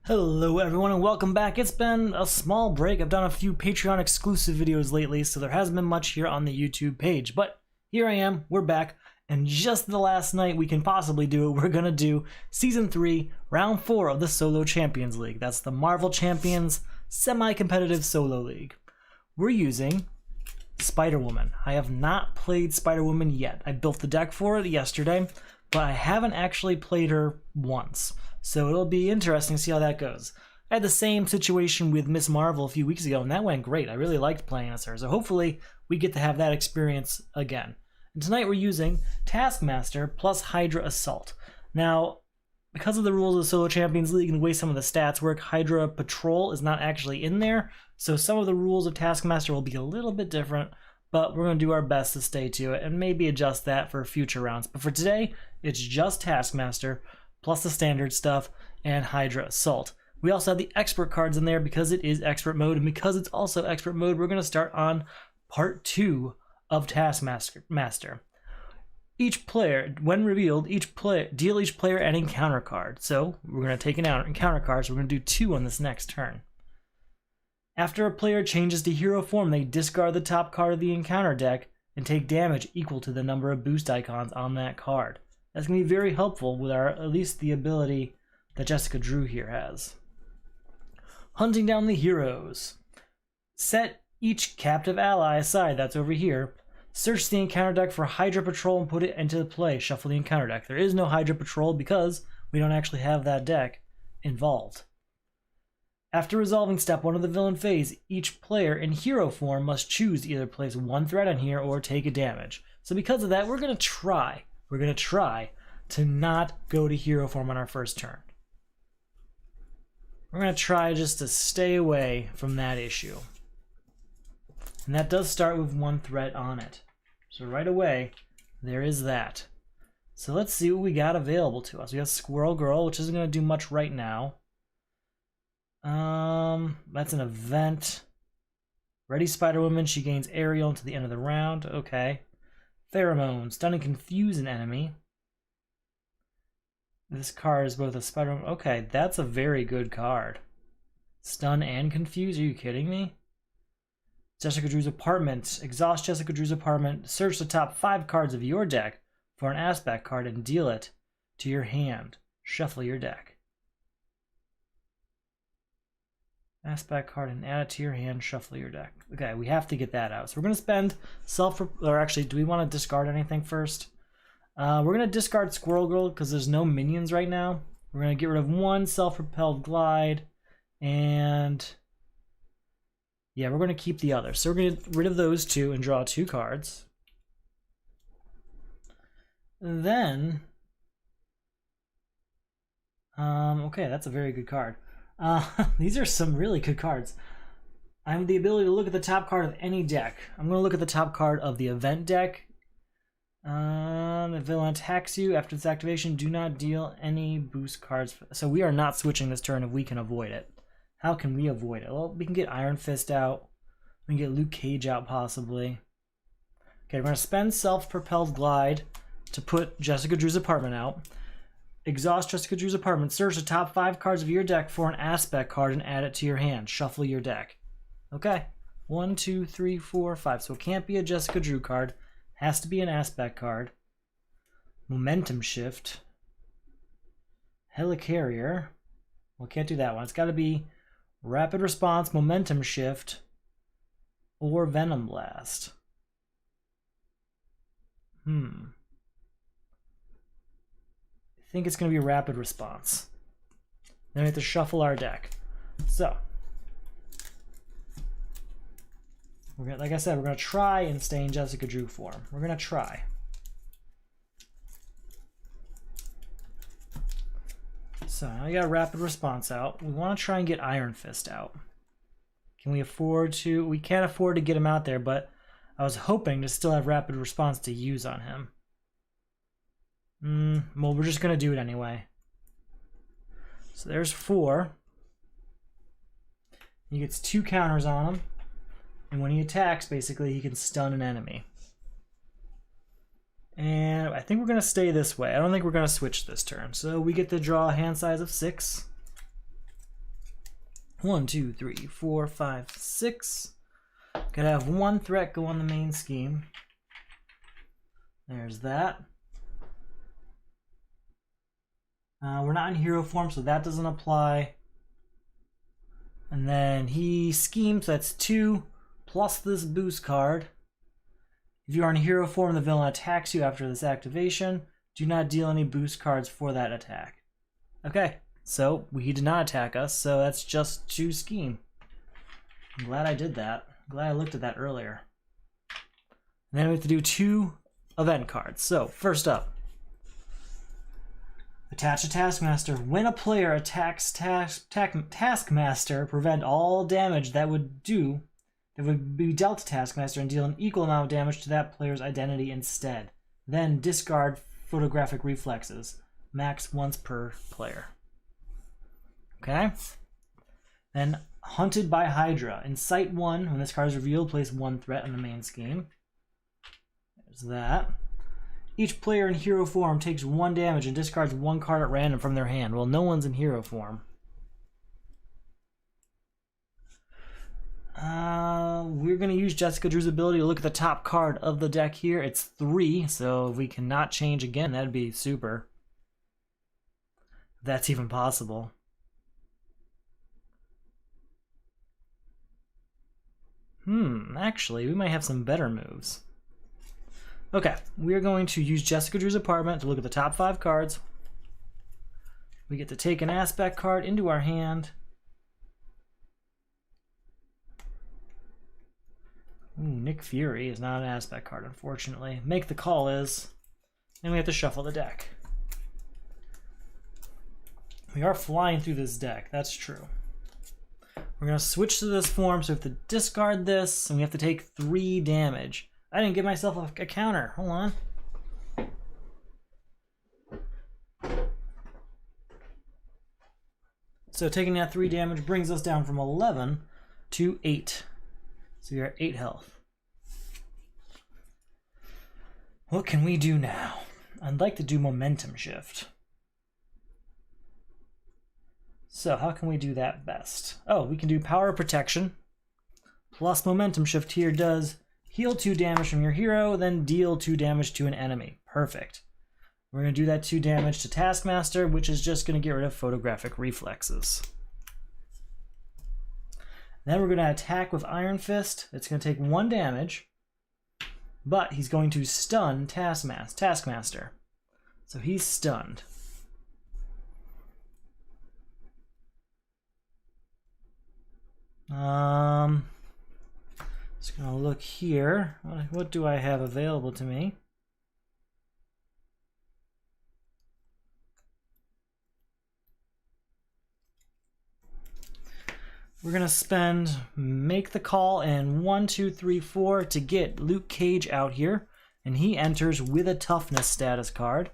Hello everyone and welcome back. It's been a small break. I've done a few Patreon exclusive videos lately, so there hasn't been much here on the YouTube page. But here I am, we're back, and just the last night we can possibly do it, we're gonna do Season 3, Round 4 of the Solo Champions League. That's the Marvel Champions semi-competitive solo league. We're using Spider-Woman. I have not played Spider-Woman yet. I built the deck for it yesterday, but I haven't actually played her once. So it'll be interesting to see how that goes. I had the same situation with Miss Marvel a few weeks ago, and that went great. I really liked playing as her, so hopefully we get to have that experience again. And tonight we're using Taskmaster plus Hydra Assault. Now, because of the rules of the Solo Champions League and the way some of the stats work, Hydra Patrol is not actually in there, so some of the rules of Taskmaster will be a little bit different, but we're going to do our best to stay to it and maybe adjust that for future rounds. But for today, it's just Taskmaster, plus the standard stuff, and Hydra Assault. We also have the expert cards in there because it is expert mode, and because it's also expert mode, we're going to start on part 2 of Taskmaster. Each player, when revealed, deal each player an encounter card. So we're going to take an encounter card, so we're going to do 2 on this next turn. After a player changes to hero form, they discard the top card of the encounter deck and take damage equal to the number of boost icons on that card. That's going to be very helpful with at least the ability that Jessica Drew here has. Hunting down the heroes. Set each captive ally aside, that's over here. Search the encounter deck for Hydra Patrol and put it into play. Shuffle the encounter deck. There is no Hydra Patrol because we don't actually have that deck involved. After resolving step 1 of the villain phase, each player in hero form must choose to either place 1 threat on here or take a damage. So because of that, we're going to try to not go to hero form on our first turn. We're going to try just to stay away from that issue. And that does start with 1 threat on it. So right away, there is that. So let's see what we got available to us. We got Squirrel Girl, which isn't going to do much right now. That's an event. Ready Spider-Woman, she gains aerial until the end of the round. Okay. Pheromone, stun and confuse an enemy. This card is both a Spider-Woman. Okay, that's a very good card. Stun and confuse, are you kidding me? Jessica Drew's Apartment. Exhaust Jessica Drew's Apartment. Search the top 5 cards of your deck for an aspect card and deal it to your hand. Shuffle your deck. Aspect card and add it to your hand, shuffle your deck. Okay, we have to get that out. So we're going to spend or actually, do we want to discard anything first? We're going to discard Squirrel Girl because there's no minions right now. We're going to get rid of 1 self-propelled glide, and yeah, we're going to keep the other. So we're going to get rid of those 2 and draw 2 cards. And then, okay, that's a very good card. These are some really good cards. I have the ability to look at the top card of any deck. I'm going to look at the top card of the event deck. The villain attacks you. After its activation, do not deal any boost cards. So we are not switching this turn if we can avoid it. How can we avoid it? Well, we can get Iron Fist out. We can get Luke Cage out, possibly. Okay, we're going to spend Self-Propelled Glide to put Jessica Drew's Apartment out. Exhaust Jessica Drew's Apartment. Search the top 5 cards of your deck for an aspect card and add it to your hand. Shuffle your deck. Okay. 1, 2, 3, 4, 5. So it can't be a Jessica Drew card. Has to be an aspect card. Momentum Shift. Helicarrier. Well, can't do that one. It's got to be Rapid Response, Momentum Shift, or Venom Blast. I think it's going to be a Rapid Response. Then we have to shuffle our deck. So, like I said, we're going to try and stay in Jessica Drew form. We're going to try. So now we got Rapid Response out. We want to try and get Iron Fist out. Can we afford to? We can't afford to get him out there, but I was hoping to still have Rapid Response to use on him. Well, we're just going to do it anyway. So there's 4. He gets 2 counters on him. And when he attacks, basically, he can stun an enemy. And I think we're going to stay this way. I don't think we're going to switch this turn. So we get to draw a hand size of 6. 1, 2, 3, 4, 5, 6. Gotta have one threat go on the main scheme. There's that. We're not in hero form, so that doesn't apply. And then he schemes, so that's 2 plus this boost card. If you are in hero form, the villain attacks you after this activation. Do not deal any boost cards for that attack. Okay, so he did not attack us, so that's just 2 scheme. I'm glad I did that. I'm glad I looked at that earlier. And then we have to do 2 event cards. So, first up, attach a Taskmaster. When a player attacks Taskmaster, prevent all damage that would be dealt to Taskmaster and deal an equal amount of damage to that player's identity instead. Then discard photographic reflexes. Max once per player. Okay? Then Hunted by Hydra. In Sight 1, when this card is revealed, place 1 threat on the main scheme. There's that. Each player in hero form takes 1 damage and discards 1 card at random from their hand. Well, no one's in hero form. We're going to use Jessica Drew's ability to look at the top card of the deck here. It's 3, so if we cannot change again, that'd be super. If that's even possible. Actually, we might have some better moves. Okay, we are going to use Jessica Drew's apartment to look at the top 5 cards. We get to take an aspect card into our hand. Ooh, Nick Fury is not an aspect card, unfortunately. Make the Call is. And we have to shuffle the deck. We are flying through this deck, that's true. We're going to switch to this form, so we have to discard this, and we have to take 3 damage. I didn't give myself a counter. Hold on. So taking that 3 damage brings us down from 11 to 8. So you're at 8 health. What can we do now? I'd like to do Momentum Shift. So how can we do that best? Oh, we can do Power Protection. Plus Momentum Shift here does heal 2 damage from your hero, then deal 2 damage to an enemy. Perfect. We're going to do that 2 damage to Taskmaster, which is just going to get rid of photographic reflexes. Then we're going to attack with Iron Fist. It's going to take 1 damage, but he's going to stun Taskmaster. So he's stunned. Just gonna look here. What do I have available to me? We're gonna spend Make the Call and 1, 2, 3, 4 to get Luke Cage out here, and he enters with a Toughness status card.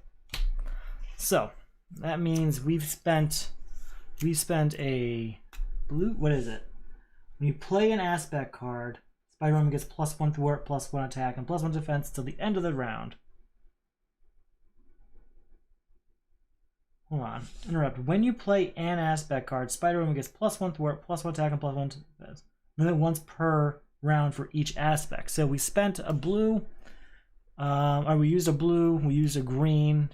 So that means we've spent a blue. What is it? When you play an aspect card, Spider-Man gets +1 thwart, +1 attack, and +1 defense till the end of the round. Hold on. Interrupt. When you play an aspect card, Spider-Man gets +1 thwart, +1 attack, and +1 defense. Limit once per round for each aspect. So we spent a blue, or we used a blue, we used a green,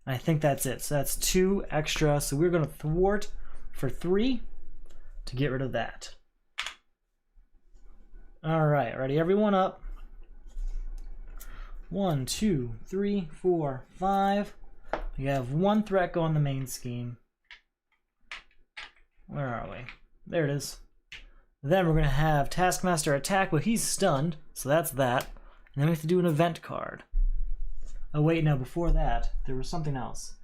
and I think that's it. So that's 2 extra. So we're going to thwart for 3 to get rid of that. All right, ready everyone up. 1, 2, 3, 4, 5. We have 1 threat go on the main scheme. Where are we? There it is. Then we're going to have Taskmaster attack, but he's stunned, so that's that. And then we have to do an event card. Oh wait, no, before that, there was something else.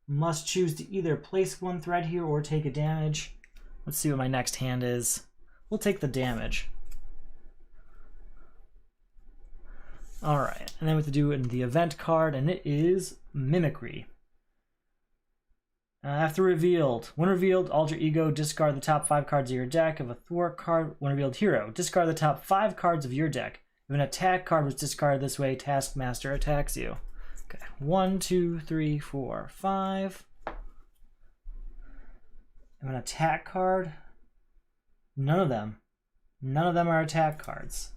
Must choose to either place 1 threat here or take a damage. Let's see what my next hand is. We'll take the damage. Alright, and then we have to do it in the event card, and it is Mimicry. After revealed, when revealed, alter ego, discard the top 5 cards of your deck. If a thwart card, when revealed hero, discard the top 5 cards of your deck. If an attack card was discarded this way, Taskmaster attacks you. Okay, 1, 2, 3, 4, 5. An attack card? None of them. None of them are attack cards.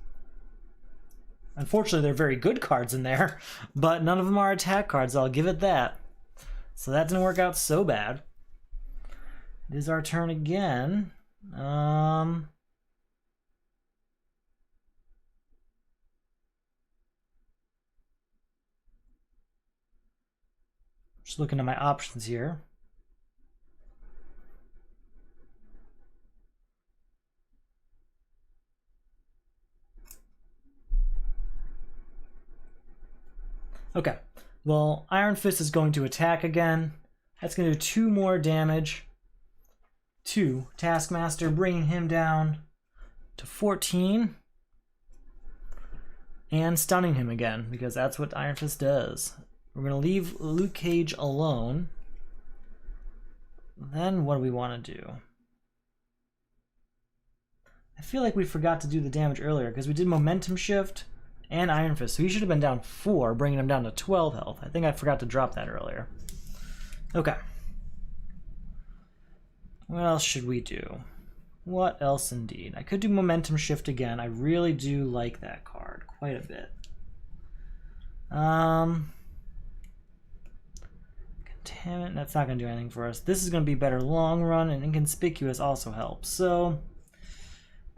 Unfortunately, they're very good cards in there, but none of them are attack cards, I'll give it that. So that didn't work out so bad. It is our turn again. Just looking at my options here. Okay, well, Iron Fist is going to attack again. That's going to do 2 more damage to Taskmaster, bringing him down to 14. And stunning him again, because that's what Iron Fist does. We're going to leave Luke Cage alone. Then what do we want to do? I feel like we forgot to do the damage earlier, because we did Momentum Shift and Iron Fist, so he should have been down 4, bringing him down to 12 health. I think I forgot to drop that earlier. Okay. What else should we do? What else indeed? I could do Momentum Shift again. I really do like that card quite a bit. Contaminant, that's not going to do anything for us. This is going to be better long run, and Inconspicuous also helps. So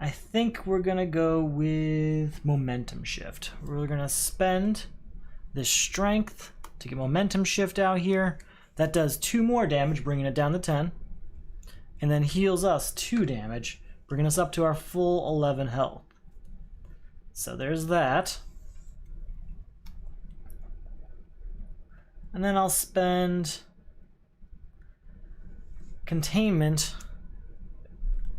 I think we're going to go with Momentum Shift. We're going to spend this Strength to get Momentum Shift out here. That does 2 more damage, bringing it down to 10. And then heals us 2 damage, bringing us up to our full 11 health. So there's that. And then I'll spend Containment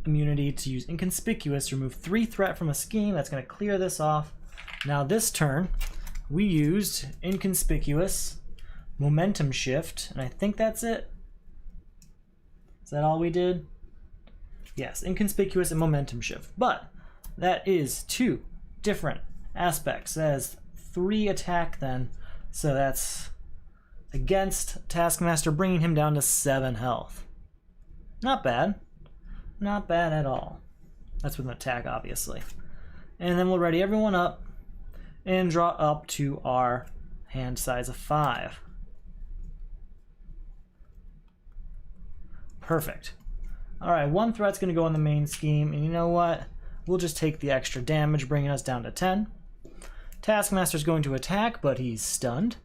immunity to use Inconspicuous to remove 3 threat from a scheme. That's going to clear this off. Now this turn, we used Inconspicuous, Momentum Shift, and I think that's it. Is that all we did? Yes, Inconspicuous and Momentum Shift. But that is 2 different aspects. That is 3 attack then. So that's against Taskmaster, bringing him down to 7 health. Not bad. Not bad at all. That's with an attack, obviously. And then we'll ready everyone up and draw up to our hand size of 5. Perfect. Alright, 1 threat's going to go on the main scheme, and you know what? We'll just take the extra damage, bringing us down to 10. Taskmaster's going to attack, but he's stunned.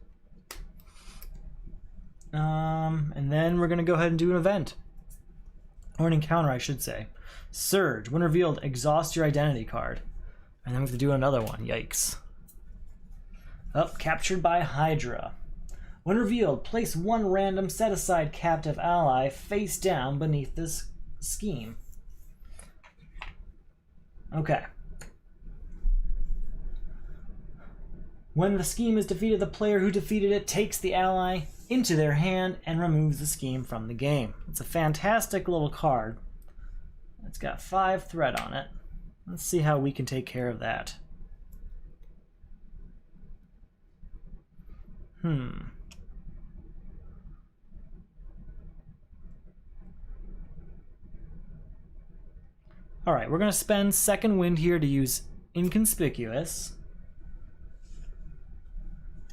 And then we're going to go ahead and do an event. Or an encounter, I should say. Surge. When revealed, exhaust your identity card. And then we have to do another one. Yikes. Oh, captured by Hydra. When revealed, place 1 random set-aside captive ally face down beneath this scheme. Okay. When the scheme is defeated, the player who defeated it takes the ally into their hand and removes the scheme from the game. It's a fantastic little card. It's got 5 threat on it. Let's see how we can take care of that. Alright, we're going to spend Second Wind here to use Inconspicuous.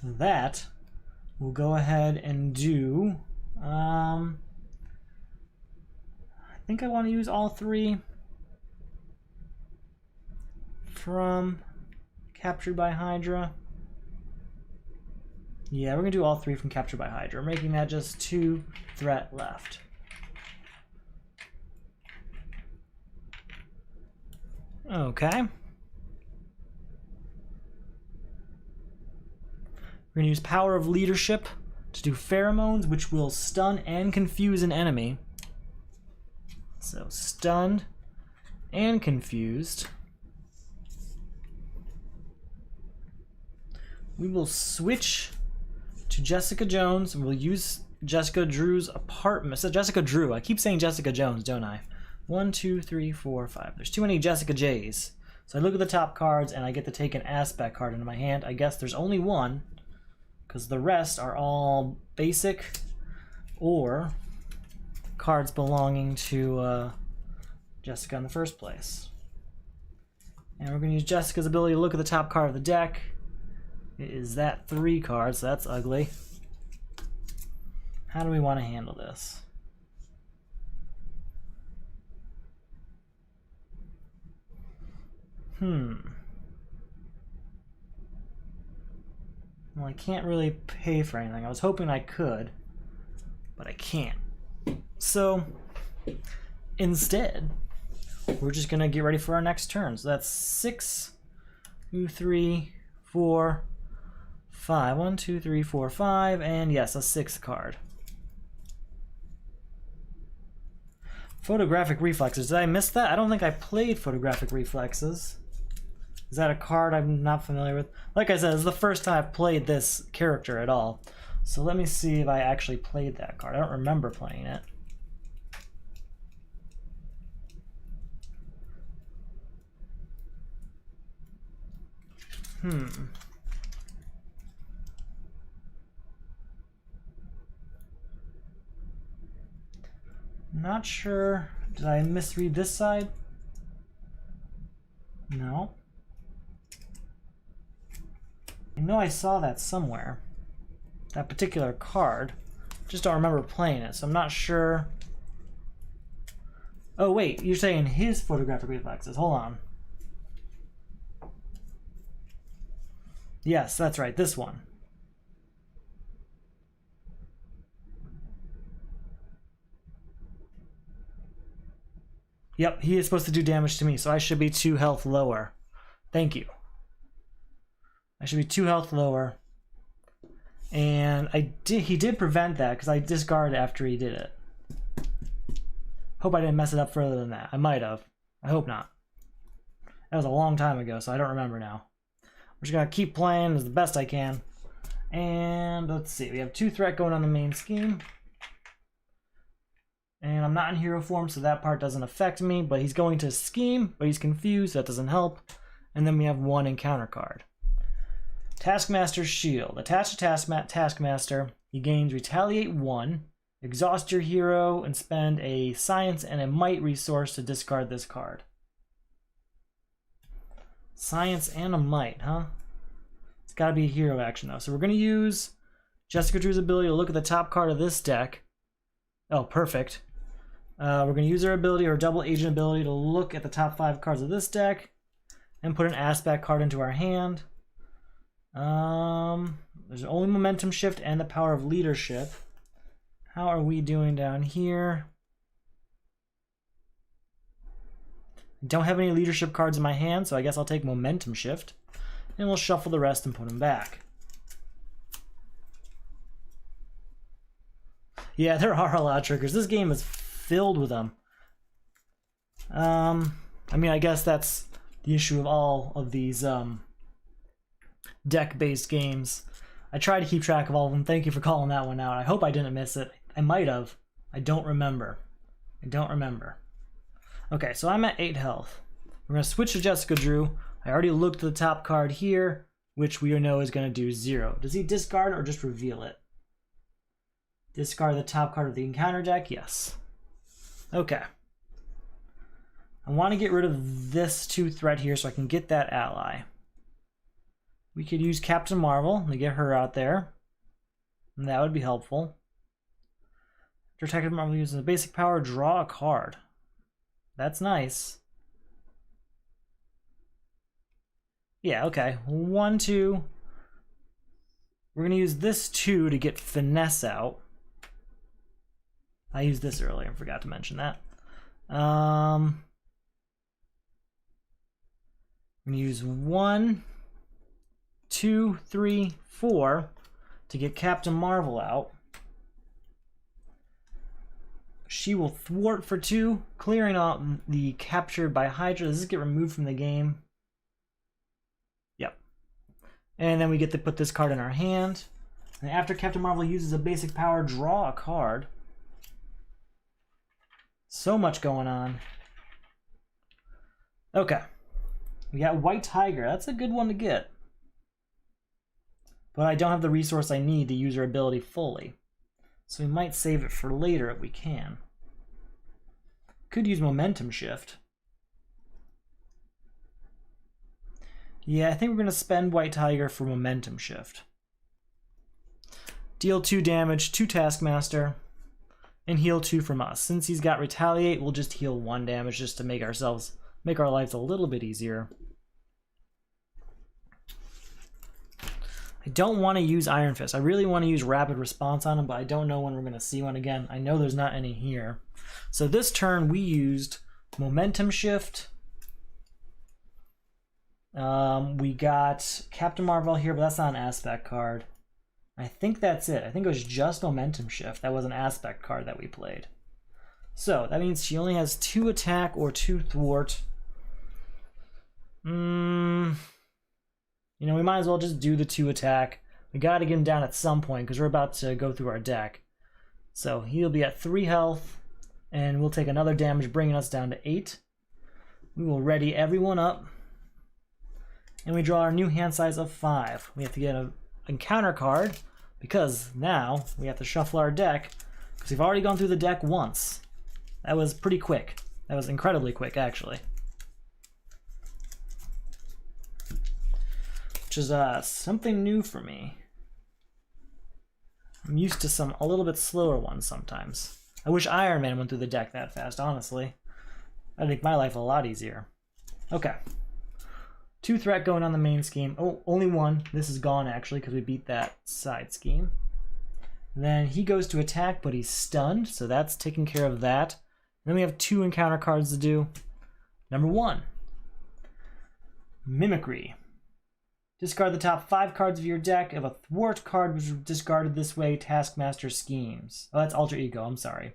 That we'll go ahead and do. I think I want to use all 3 from Captured by Hydra. Yeah, we're going to do all 3 from Captured by Hydra, making that just 2 threat left. Okay. We're going to use Power of Leadership to do Pheromones, which will stun and confuse an enemy. So, stunned and confused. We will switch to Jessica Jones, and we'll use Jessica Drew's apartment. So Jessica Drew. I keep saying Jessica Jones, don't I? 1, 2, 3, 4, 5. There's too many Jessica J's. So I look at the top cards, and I get to take an aspect card into my hand. I guess there's only 1, because the rest are all basic or cards belonging to Jessica in the first place. And we're going to use Jessica's ability to look at the top card of the deck. It is that 3 cards, so that's ugly. How do we want to handle this? Well, I can't really pay for anything. I was hoping I could, but I can't. So, instead, we're just going to get ready for our next turn. So that's 6, 2, 3, 4, 5. 1, 2, 3, 4, 5, and yes, a 6th card. Photographic Reflexes. Did I miss that? I don't think I played Photographic Reflexes. Is that a card I'm not familiar with? Like I said, this is the first time I've played this character at all. So let me see if I actually played that card. I don't remember playing it. Not sure. Did I misread this side? No. I know I saw that somewhere. That particular card. Just don't remember playing it, so I'm not sure. Oh wait, you're saying his Photographic Reflexes. Hold on. Yes, that's right, this one. Yep, he is supposed to do damage to me, so I should be 2 health lower. Thank you. I should be 2 health lower. And he did prevent that because I discarded after he did it. Hope I didn't mess it up further than that. I might have. I hope not. That was a long time ago, so I don't remember now. We're just gonna keep playing as the best I can. And let's see, we have 2 threat going on the main scheme. And I'm not in hero form, so that part doesn't affect me, but he's going to scheme, but he's confused, so that doesn't help. And then we have 1 encounter card. Taskmaster's Shield. Attached to Taskmaster, he gains Retaliate 1, exhaust your hero, and spend a Science and a Might resource to discard this card. Science and a Might, huh? It's gotta be a hero action though. So we're gonna use Jessica Drew's ability to look at the top card of this deck. Oh, perfect. We're gonna use her ability, or double agent ability, to look at the top 5 cards of this deck and put an aspect card into our hand. There's only Momentum Shift and the Power of Leadership. How are we doing down here? Don't have any leadership cards in my hand, so I guess I'll take Momentum Shift. And we'll shuffle the rest and put them back. Yeah, there are a lot of triggers. This game is filled with them. I mean, I guess that's the issue of all of these deck-based games. I try to keep track of all of them. Thank you for calling that one out. I hope I didn't miss it. I might have. I don't remember. Okay, so I'm at 8 health. We're going to switch to Jessica Drew. I already looked at the top card here, which we know is going to do 0. Does he discard or just reveal it? Discard the top card of the encounter deck? Yes. Okay. I want to get rid of this 2 threat here so I can get that ally. We could use Captain Marvel to get her out there. And that would be helpful. After Captain Marvel uses a basic power, draw a card. That's nice. Yeah, okay. 1, 2. We're going to use this 2 to get Finesse out. I used this earlier and forgot to mention that. I'm going to use 1, 2, 3, 4 to get Captain Marvel out. She will thwart for 2, clearing out the captured by Hydra. Does this get removed from the game? Yep. And then we get to put this card in our hand. And after Captain Marvel uses a basic power, draw a card. So much going on. Okay. We got White Tiger. That's a good one to get. But I don't have the resource I need to use her ability fully. So we might save it for later if we can. Could use Momentum Shift. Yeah, I think we're going to spend White Tiger for Momentum Shift. Deal 2 damage to Taskmaster, and heal 2 from us. Since he's got Retaliate, we'll just heal 1 damage just to make our lives a little bit easier. I don't want to use Iron Fist. I really want to use Rapid Response on him, but I don't know when we're going to see one again. I know there's not any here. So this turn we used Momentum Shift. We got Captain Marvel here, but that's not an aspect card. I think that's it. I think it was just Momentum Shift. That was an aspect card that we played. So that means she only has 2 attack or 2 thwart. You know, we might as well just do the 2 attack. We gotta get him down at some point because we're about to go through our deck. So he'll be at 3 health, and we'll take another damage, bringing us down to 8. We will ready everyone up, and we draw our new hand size of 5. We have to get an encounter card because now we have to shuffle our deck because we've already gone through the deck once. That was pretty quick. That was incredibly quick, actually. Which is something new for me. I'm used to a little bit slower ones sometimes. I wish Iron Man went through the deck that fast, honestly. That'd make my life a lot easier. Okay. 2 threat going on the main scheme. Oh, only 1. This is gone, actually, because we beat that side scheme. Then he goes to attack, but he's stunned, so that's taking care of that. And then we have 2 encounter cards to do. Number 1. Mimicry. Discard the top 5 cards of your deck. If a thwart card was discarded this way, Taskmaster schemes. Oh, that's Alter Ego, I'm sorry.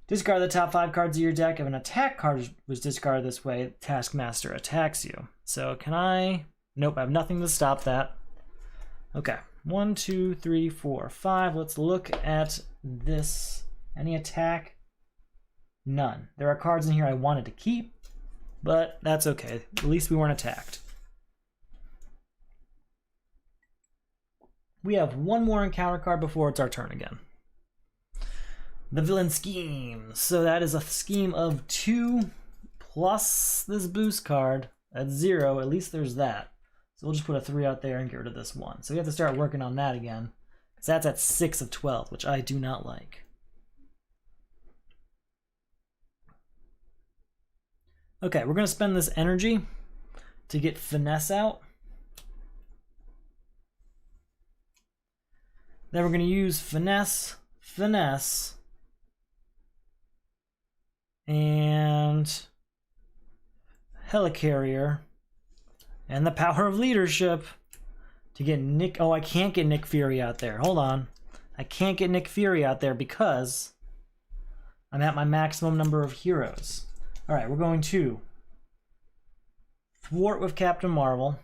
Discard the top 5 cards of your deck. If an attack card was discarded this way, Taskmaster attacks you. So can I... Nope, I have nothing to stop that. Okay, 1, 2, 3, 4, 5. Let's look at this. Any attack? None. There are cards in here I wanted to keep, but that's okay. At least we weren't attacked. We have 1 more encounter card before it's our turn again. The Villain Scheme. So that is a scheme of 2 plus this boost card. At 0, at least there's that. So we'll just put a 3 out there and get rid of this 1. So we have to start working on that again. Because that's at 6 of 12, which I do not like. Okay, we're going to spend this energy to get Finesse out. Then we're going to use Finesse, Finesse, and Helicarrier, and the Power of Leadership to get Nick... Oh, I can't get Nick Fury out there. Hold on. I can't get Nick Fury out there because I'm at my maximum number of heroes. Alright, we're going to thwart with Captain Marvel,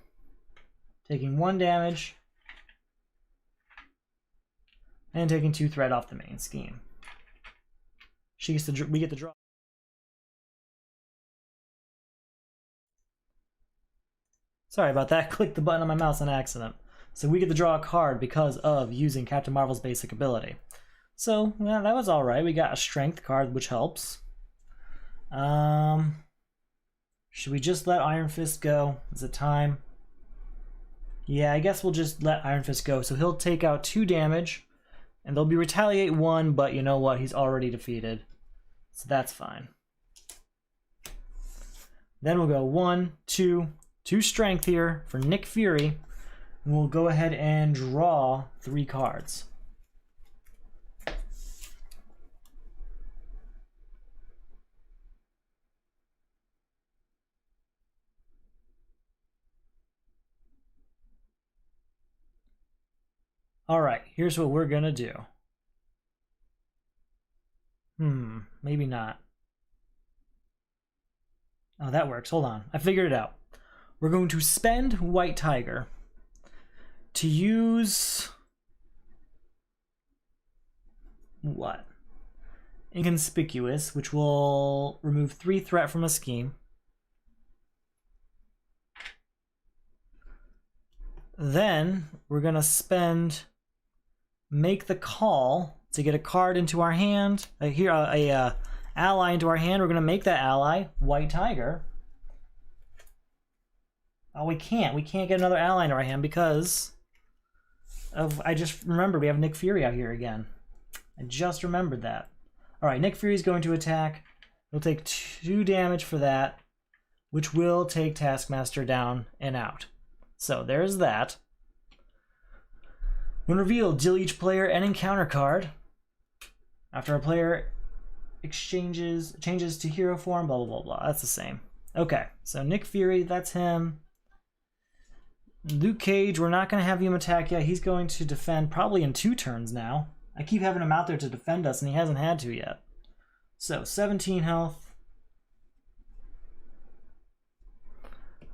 taking 1 damage, and taking 2 threat off the main scheme. She gets to, we get to draw. Sorry about that, clicked the button on my mouse on accident. So we get to draw a card because of using Captain Marvel's basic ability. So, yeah, that was alright. We got a strength card, which helps. Should we just let Iron Fist go? Is it time? Yeah, I guess we'll just let Iron Fist go. So he'll take out 2 damage, and there'll be Retaliate 1, but you know what? He's already defeated. So that's fine. Then we'll go 1, 2, 2 strength here for Nick Fury, and we'll go ahead and draw 3 cards. Alright, here's what we're gonna do. Maybe not. Oh, that works. Hold on. I figured it out. We're going to spend White Tiger to use... what? Inconspicuous, which will remove 3 threat from a scheme. Then we're gonna spend Make the Call to get a card into our hand. A ally into our hand. We're going to make that ally White Tiger. Oh, we can't. We can't get another ally into our hand because of... I just remembered we have Nick Fury out here again. I just remembered that. All right, Nick Fury's going to attack. He'll take 2 damage for that, which will take Taskmaster down and out. So there's that. When revealed, deal each player an encounter card. After a player changes to hero form, blah, blah, blah, blah. That's the same. Okay, so Nick Fury, that's him. Luke Cage, we're not going to have him attack yet. He's going to defend probably in 2 turns now. I keep having him out there to defend us, and he hasn't had to yet. So, 17 health.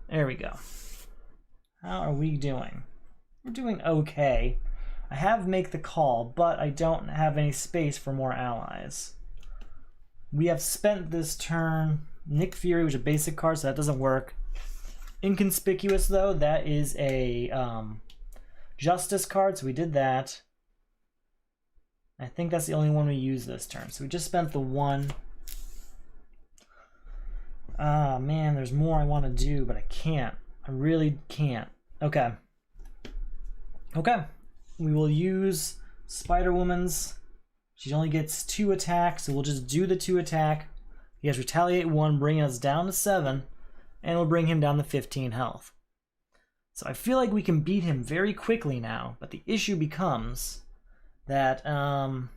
There we go. How are we doing? We're doing okay. I have Make the Call, but I don't have any space for more allies. We have spent this turn Nick Fury, which is a basic card, so that doesn't work. Inconspicuous, though, that is a Justice card, so we did that. I think that's the only one we use this turn. So we just spent the 1. Ah, man, there's more I want to do, but I can't. I really can't. Okay. Okay. We will use Spider-Woman's. She only gets 2 attacks, so we'll just do the 2 attack. He has Retaliate 1, bringing us down to 7, and we'll bring him down to 15 health. So I feel like we can beat him very quickly now, but the issue becomes that I'm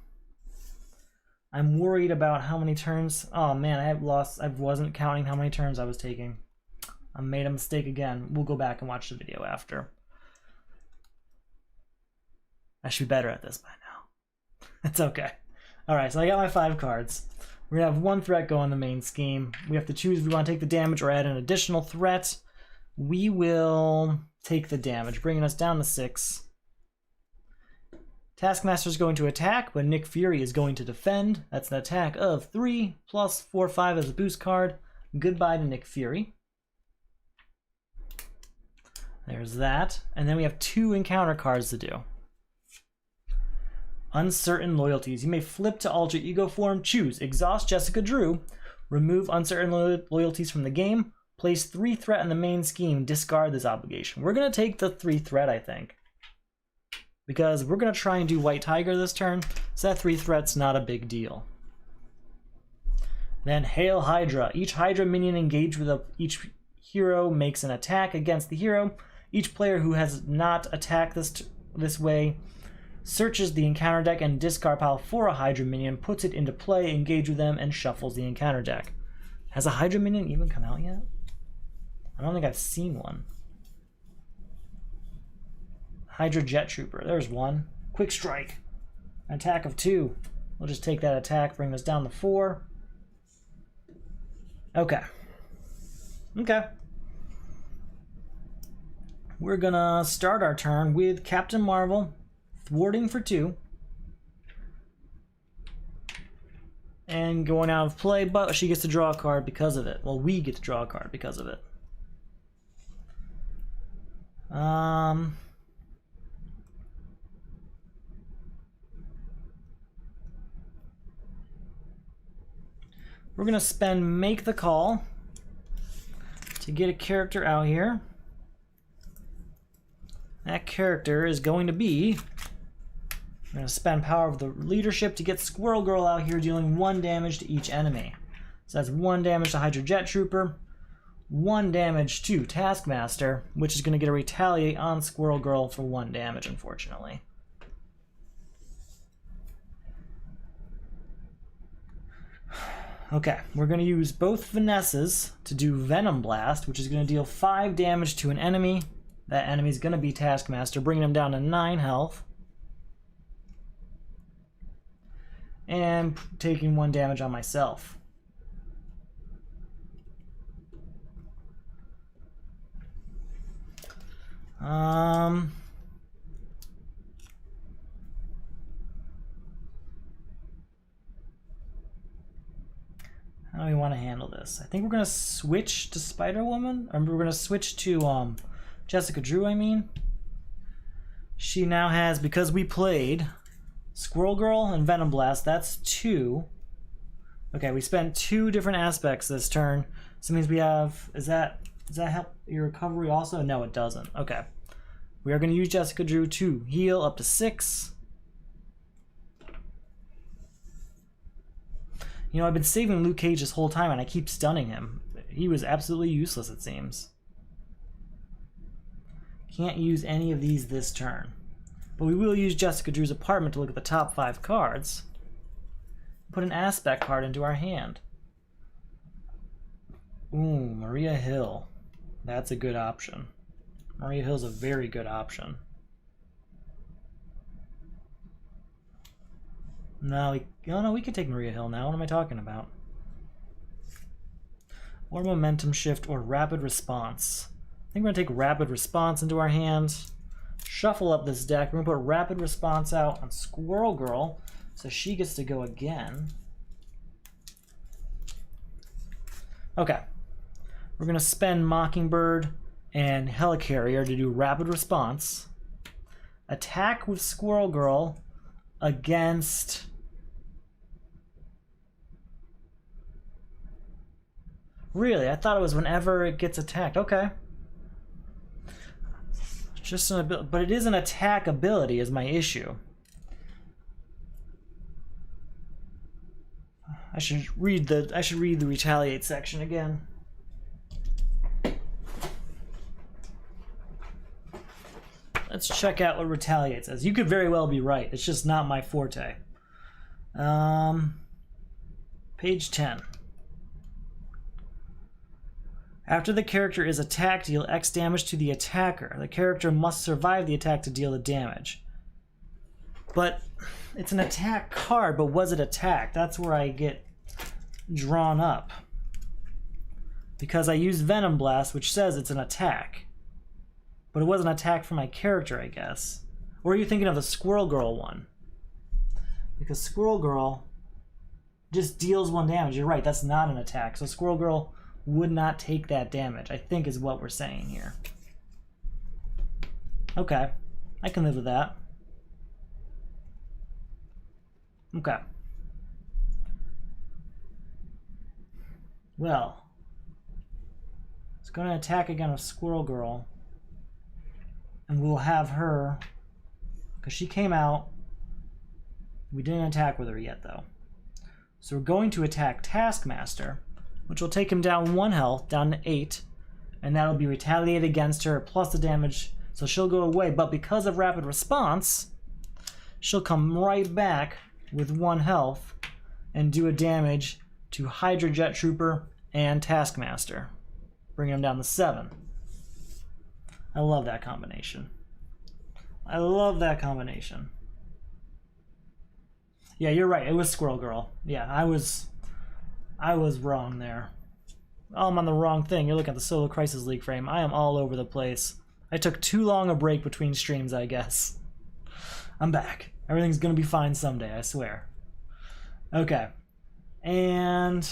worried about how many turns. Oh man, I wasn't counting how many turns I was taking. I made a mistake again. We'll go back and watch the video after. I should be better at this by now. It's okay. Alright, so I got my 5 cards. We're going to have 1 threat go on the main scheme. We have to choose if we want to take the damage or add an additional threat. We will take the damage, bringing us down to 6. Taskmaster is going to attack, but Nick Fury is going to defend. That's an attack of 3 plus 4, 5 as a boost card. Goodbye to Nick Fury. There's that. And then we have 2 encounter cards to do. Uncertain Loyalties. You may flip to alter ego form. Choose Exhaust Jessica Drew. Remove Uncertain Loyalties from the game. Place 3 threat in the main scheme. Discard this obligation. We're going to take the 3 threat, I think. Because we're going to try and do White Tiger this turn. So that 3 threat's not a big deal. Then Hail Hydra. Each Hydra minion engaged with each hero makes an attack against the hero. Each player who has not attacked this way searches the encounter deck and discard pile for a Hydra minion, puts it into play, engage with them, and shuffles the encounter deck. Has a Hydra minion even come out yet? I don't think I've seen one. Hydra Jet Trooper. There's one. Quick Strike. An attack of 2. We'll just take that attack, bring us down to 4. Okay. Okay. We're gonna start our turn with Captain Marvel. Thwarting for 2. And going out of play, but she gets to draw a card because of it. Well, we get to draw a card because of it. We're gonna spend Make the Call to get a character out here. That character is going to be... I'm going to spend Power of the Leadership to get Squirrel Girl out here, dealing 1 damage to each enemy. So that's 1 damage to Hydra Jet Trooper, 1 damage to Taskmaster, which is going to get a Retaliate on Squirrel Girl for 1 damage, unfortunately. Okay, we're going to use both Vanessas to do Venom Blast, which is going to deal 5 damage to an enemy. That enemy is going to be Taskmaster, bringing him down to 9 health. And taking 1 damage on myself. How do we want to handle this? I think we're going to switch to Spider-Woman. Or we're going to switch to Jessica Drew, I mean. She now has, because we played Squirrel Girl and Venom Blast, that's 2. Okay, we spent 2 different aspects this turn. So it means we have, does that help your recovery also? No, it doesn't. Okay. We are going to use Jessica Drew to heal up to 6. You know, I've been saving Luke Cage this whole time and I keep stunning him. He was absolutely useless, it seems. Can't use any of these this turn. But we will use Jessica Drew's apartment to look at the top 5 cards. Put an aspect card into our hand. Ooh, Maria Hill. That's a good option. Maria Hill's a very good option. No, we could take Maria Hill now. What am I talking about? Or momentum shift or rapid response. I think we're going to take rapid response into our hands. Shuffle up this deck. We're going to put rapid response out on Squirrel Girl, so she gets to go again. Okay. We're going to spend Mockingbird and Helicarrier to do rapid response. Attack with Squirrel Girl against... Really? I thought it was whenever it gets attacked. Okay. Just an ability, but it is an attack ability is my issue. I should read the retaliate section again. Let's check out what retaliate says. You could very well be right. It's just not my forte. Page 10. After the character is attacked, deal X damage to the attacker. The character must survive the attack to deal the damage. But it's an attack card, but was it attacked? That's where I get drawn up. Because I used Venom Blast, which says it's an attack. But it was an attack for my character, I guess. Or are you thinking of the Squirrel Girl one? Because Squirrel Girl just deals 1 damage. You're right, that's not an attack. So Squirrel Girl would not take that damage, I think is what we're saying here. Okay, I can live with that. Okay. Well, it's going to attack again with Squirrel Girl. And we'll have her, because she came out. We didn't attack with her yet, though. So we're going to attack Taskmaster, which will take him down 1 health, down to 8, and that'll be retaliated against her, plus the damage, so she'll go away. But because of rapid response, she'll come right back with 1 health and do a damage to Hydra, Jet Trooper, and Taskmaster, bringing him down to 7. I love that combination. I love that combination. Yeah, you're right, it was Squirrel Girl. Yeah, I was wrong there. Oh, I'm on the wrong thing. You're looking at the Solo Crisis League frame. I am all over the place. I took too long a break between streams, I guess. I'm back. Everything's gonna be fine someday, I swear. Okay. And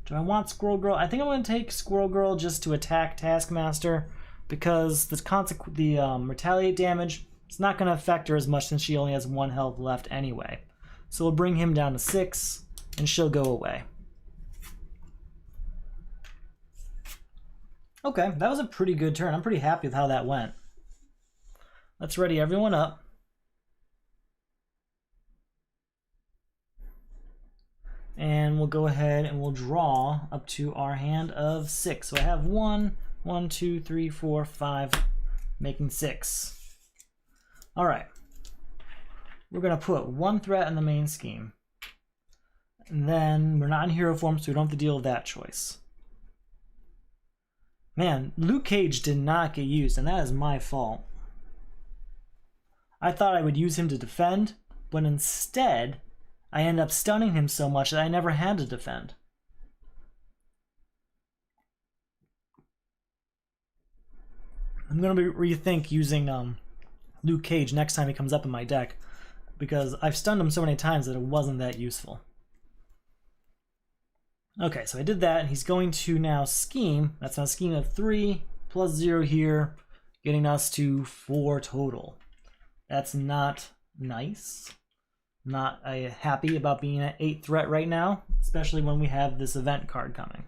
do I want Squirrel Girl? I think I'm gonna take Squirrel Girl just to attack Taskmaster, because the retaliate damage, it's not gonna affect her as much since she only has 1 health left anyway. So we'll bring him down to 6 and she'll go away. Okay, that was a pretty good turn. I'm pretty happy with how that went. Let's ready everyone up. And we'll go ahead and we'll draw up to our hand of 6. So I have 1, 2, 3, 4, 5, making 6. All right. We're going to put 1 threat in the main scheme. And then we're not in hero form, so we don't have to deal with that choice. Man, Luke Cage did not get used, and that is my fault. I thought I would use him to defend, but instead, I end up stunning him so much that I never had to defend. I'm going to rethink using Luke Cage next time he comes up in my deck, because I've stunned him so many times that it wasn't that useful. Okay, so I did that. He's going to now scheme. That's a scheme of 3 plus 0 here, getting us to 4 total. That's not nice. Not happy about being at 8 threat right now, especially when we have this event card coming.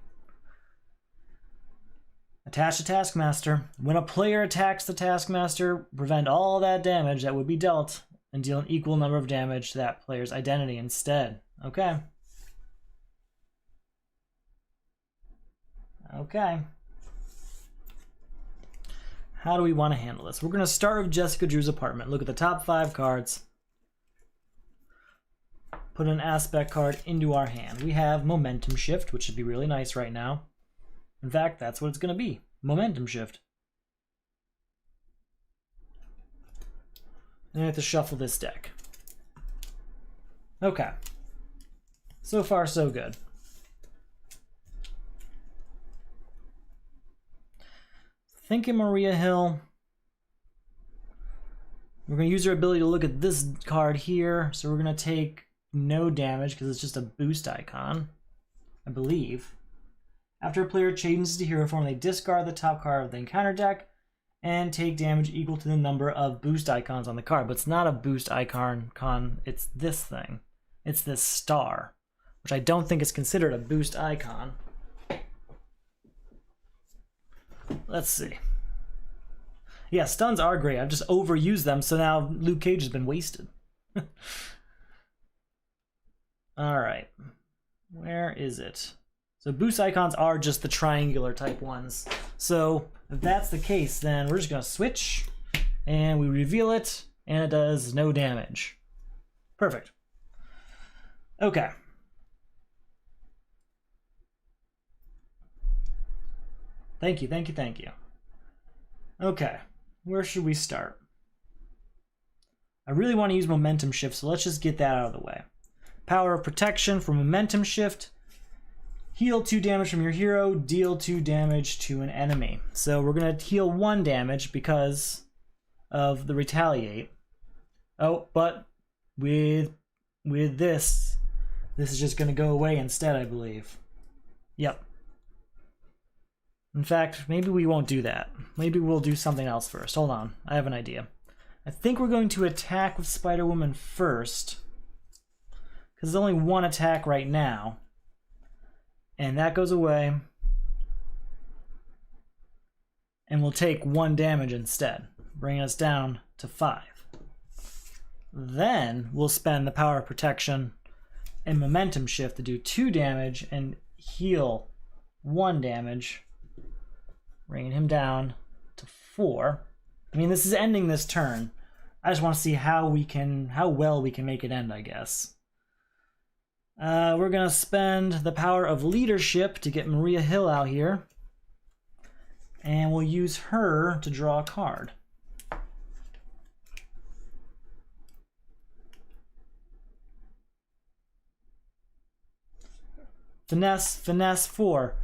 Attach the Taskmaster. When a player attacks the Taskmaster, prevent all that damage that would be dealt and deal an equal number of damage to that player's identity instead. Okay. Okay. How do we want to handle this? We're going to start with Jessica Drew's apartment. Look at the top 5 cards. Put an aspect card into our hand. We have Momentum Shift, which should be really nice right now. In fact, that's what it's going to be. Momentum Shift. And I have to shuffle this deck. Okay. So far, so good. Thinking Maria Hill. We're going to use her ability to look at this card here. So we're going to take no damage because it's just a boost icon, I believe. After a player changes to hero form, they discard the top card of the encounter deck and take damage equal to the number of boost icons on the card. But it's not a boost icon, it's this thing. It's this star, which I don't think is considered a boost icon. Let's see. Yeah, stuns are great. I've just overused them, so now Luke Cage has been wasted. Alright. Where is it? So boost icons are just the triangular type ones. So if that's the case, then we're just going to switch, and we reveal it, and it does no damage. Perfect. Okay. Thank you, thank you, thank you. Okay, where should we start? I really want to use Momentum Shift, so let's just get that out of the way. Power of Protection for Momentum Shift. Heal 2 damage from your hero, deal 2 damage to an enemy. So we're going to heal 1 damage because of the Retaliate. Oh, but with this is just going to go away instead, I believe. Yep. In fact, maybe we won't do that. Maybe we'll do something else first. Hold on, I have an idea. I think we're going to attack with Spider-Woman first, because there's only 1 attack right now. And that goes away. And we'll take 1 damage instead, bringing us down to 5. Then we'll spend the Power of Protection and Momentum Shift to do 2 damage and heal 1 damage, bringing him down to 4. I mean, this is ending this turn. I just want to see how well we can make it end, I guess. We're going to spend the Power of Leadership to get Maria Hill out here. And we'll use her to draw a card. Finesse 4.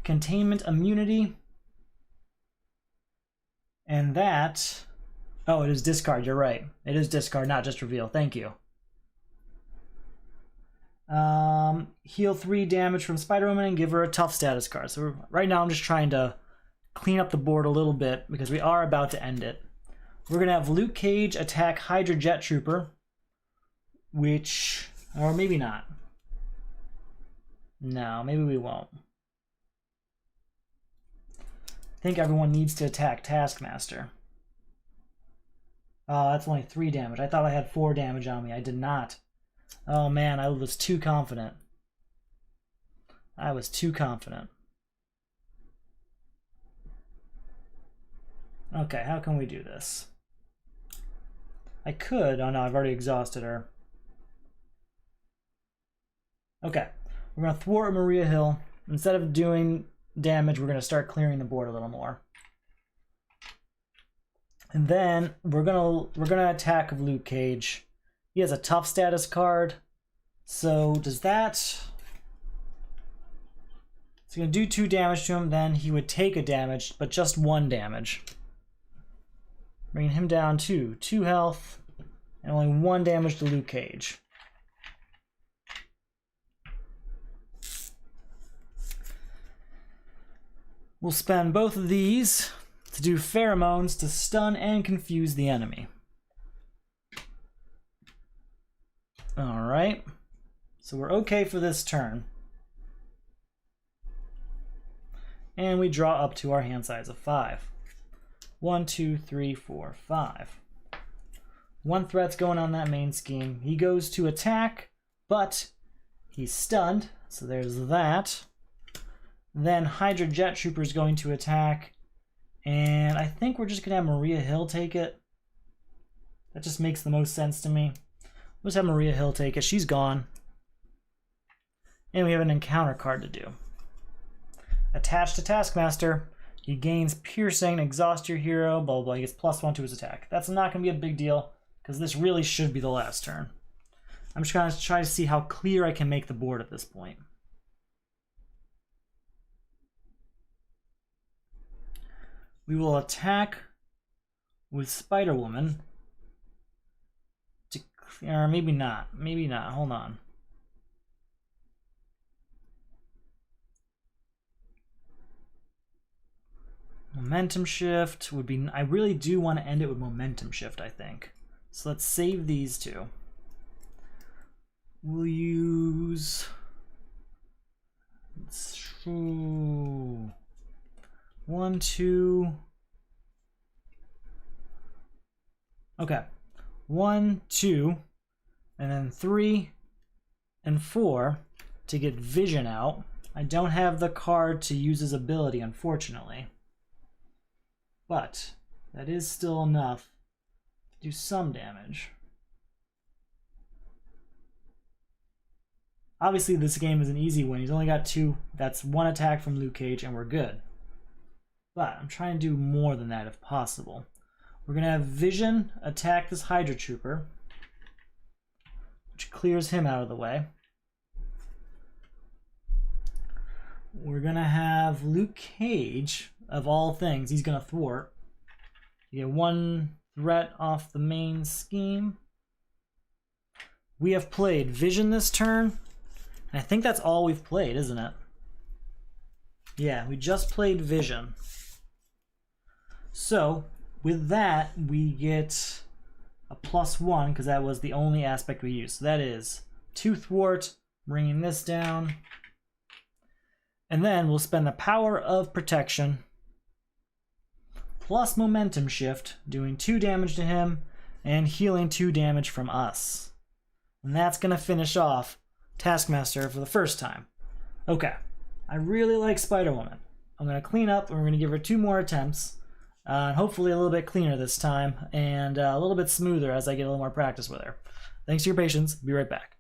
Containment Immunity. And that... Oh, it is discard, you're right. It is discard, not just reveal. Thank you. Heal 3 damage from Spider-Woman and give her a tough status card. So right now I'm just trying to clean up the board a little bit because we are about to end it. We're going to have Luke Cage attack Hydra Jet Trooper, which... or maybe not. No, maybe we won't. I think everyone needs to attack Taskmaster. Oh, that's only 3 damage. I thought I had 4 damage on me. I did not. Oh man, I was too confident. I was too confident. Okay, how can we do this? I could. Oh no, I've already exhausted her. Okay, we're going to thwart Maria Hill. Instead of doing damage, we're going to start clearing the board a little more. And then we're gonna attack Luke Cage. He has a tough status card. So does that... It's gonna do 2 damage to him, then he would take a damage, but just 1 damage. Bringing him down to 2 health, and only 1 damage to Luke Cage. We'll spend both of these to do pheromones to stun and confuse the enemy. Oh right? So we're okay for this turn. And we draw up to our hand size of 5. 1, 2, 3, 4, 5. One threat's going on that main scheme. He goes to attack, but he's stunned, so there's that. Then Hydra Jet Trooper is going to attack, and I think we're just going to have Maria Hill take it. That just makes the most sense to me. Let's have Maria Hill take it. She's gone. And we have an encounter card to do. Attached to Taskmaster, he gains piercing, exhaust your hero, blah, blah, blah. He gets +1 to his attack. That's not going to be a big deal, because this really should be the last turn. I'm just going to try to see how clear I can make the board at this point. We will attack with Spider-Woman. Or maybe not. Maybe not. Hold on. Momentum shift would be... I really do want to end it with momentum shift, I think. So let's save these two. We'll use... Ooh. 1, 2... Okay. 1, 2, and then 3 and 4 to get Vision out. I don't have the card to use his ability, unfortunately. But that is still enough to do some damage. Obviously, this game is an easy win. He's only got 2. That's 1 attack from Luke Cage, and we're good. But I'm trying to do more than that if possible. We're going to have Vision attack this Hydra Trooper, which clears him out of the way. We're going to have Luke Cage, of all things, he's going to thwart. You get 1 threat off the main scheme. We have played Vision this turn, and I think that's all we've played, isn't it? Yeah, we just played Vision. So, with that, we get a +1, because that was the only aspect we used. So that is 2 thwart, bringing this down. And then we'll spend the power of protection, plus momentum shift, doing 2 damage to him, and healing 2 damage from us. And that's going to finish off Taskmaster for the first time. Okay, I really like Spider-Woman. I'm going to clean up, and we're going to give her 2 more attempts. Hopefully a little bit cleaner this time, and a little bit smoother as I get a little more practice with her. Thanks for your patience. Be right back.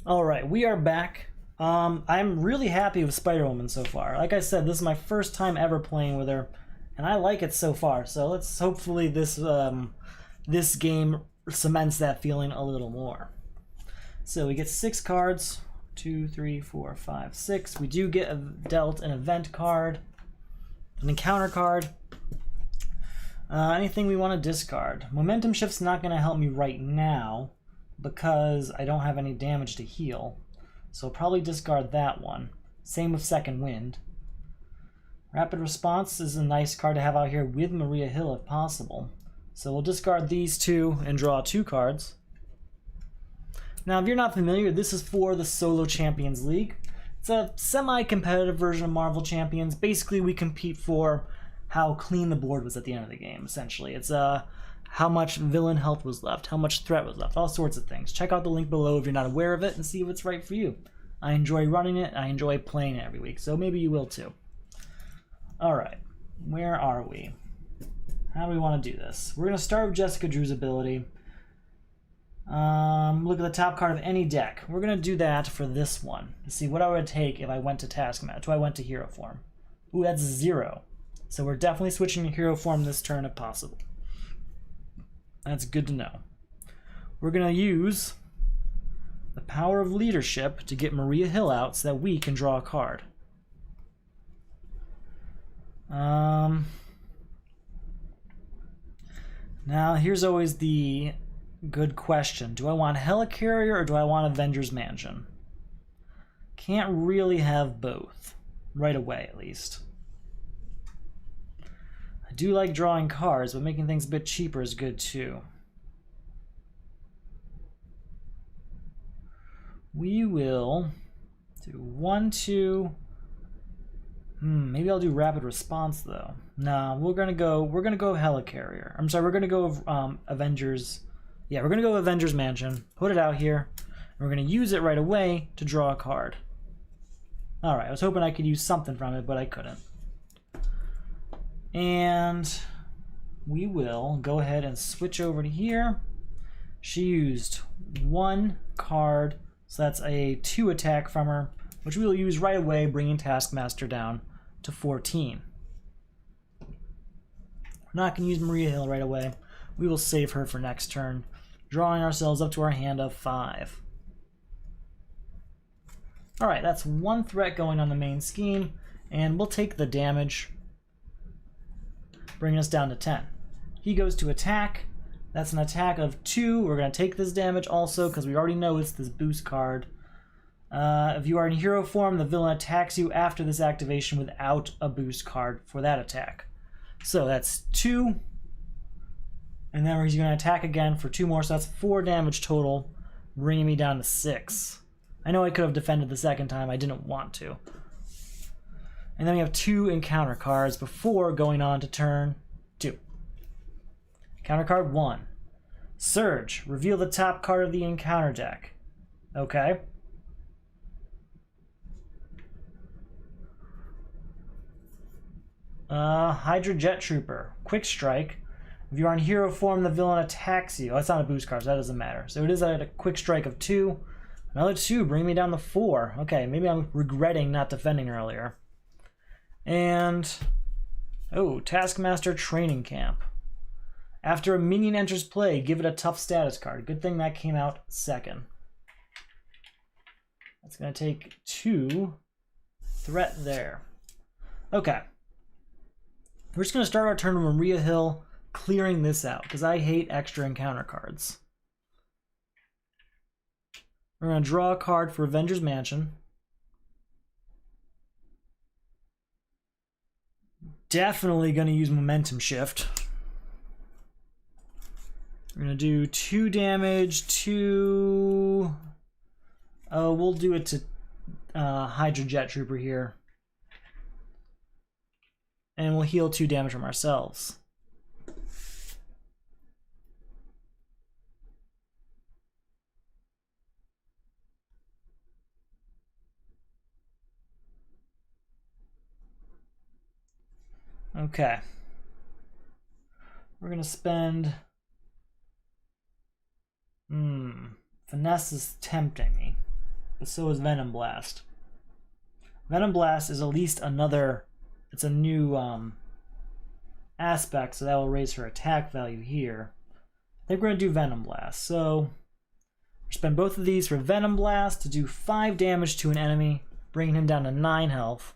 Alright, we are back. I'm really happy with Spider-Woman so far. Like I said, this is my first time ever playing with her, and I like it so far. So let's hopefully this game cements that feeling a little more. So we get 6 cards. 2, 3, 4, 5, 6. We do get dealt an event card, an encounter card. Anything we want to discard. Momentum Shift's not going to help me right now because I don't have any damage to heal. So I'll probably discard that one. Same with Second Wind. Rapid Response is a nice card to have out here with Maria Hill if possible. So we'll discard these 2 and draw 2 cards. Now, if you're not familiar, this is for the Solo Champions League. It's a semi-competitive version of Marvel Champions. Basically, we compete for how clean the board was at the end of the game, essentially. It's how much villain health was left, how much threat was left, all sorts of things. Check out the link below if you're not aware of it and see if it's right for you. I enjoy running it, I enjoy playing it every week, so maybe you will too. Alright, where are we? How do we want to do this? We're going to start with Jessica Drew's ability. Look at the top card of any deck. We're going to do that for this one, to see what I would take if I went to Taskmaster, if I went to Hero Form. Ooh, that's 0. So we're definitely switching to Hero Form this turn if possible. That's good to know. We're going to use the Power of Leadership to get Maria Hill out so that we can draw a card. Now, here's always the good question. Do I want Helicarrier or do I want Avengers Mansion? Can't really have both. Right away, at least. I do like drawing cards, but making things a bit cheaper is good too. We will do 1, 2. Maybe I'll do Rapid Response though. No, we're gonna go Helicarrier. I'm sorry, we're gonna go Avengers. Yeah, we're gonna go Avengers Mansion. Put it out here. And we're gonna use it right away to draw a card. All right, I was hoping I could use something from it, but I couldn't. And we will go ahead and switch over to here. She used 1 card, so that's a 2 attack from her, which we will use right away, bringing Taskmaster down to 14. We're not going to use Maria Hill right away. We will save her for next turn, drawing ourselves up to our hand of 5. Alright, that's 1 threat going on the main scheme, and we'll take the damage, bringing us down to 10. He goes to attack. That's an attack of 2. We're going to take this damage also because we already know it's this boost card. If you are in hero form, the villain attacks you after this activation without a boost card for that attack. So that's 2. And then he's going to attack again for 2 more, so that's 4 damage total, bringing me down to 6. I know I could have defended the second time, I didn't want to. And then we have 2 encounter cards before going on to turn 2. Encounter card 1. Surge. Reveal the top card of the encounter deck. Okay. Hydra Jet Trooper. Quick Strike. If you are in hero form, the villain attacks you. Oh, it's not a boost card, so that doesn't matter. So it is at a quick strike of 2. Another 2, bring me down to 4. Okay, maybe I'm regretting not defending earlier. And, oh, Taskmaster Training Camp. After a minion enters play, give it a tough status card. Good thing that came out second. That's going to take 2 threat there. Okay. We're just going to start our turn with Maria Hill clearing this out, because I hate extra encounter cards. We're going to draw a card for Avengers Mansion. Definitely going to use Momentum Shift. We're going to do 2 damage to... Oh, we'll do it to Hydra Jet Trooper here. And we'll heal 2 damage from ourselves. Okay. We're going to spend... Finesse is tempting me. but so is Venom Blast. Venom Blast is at least another, it's a new aspect, so that will raise her attack value here. I think we're going to do Venom Blast. So spend both of these for Venom Blast to do 5 damage to an enemy, bringing him down to 9 health.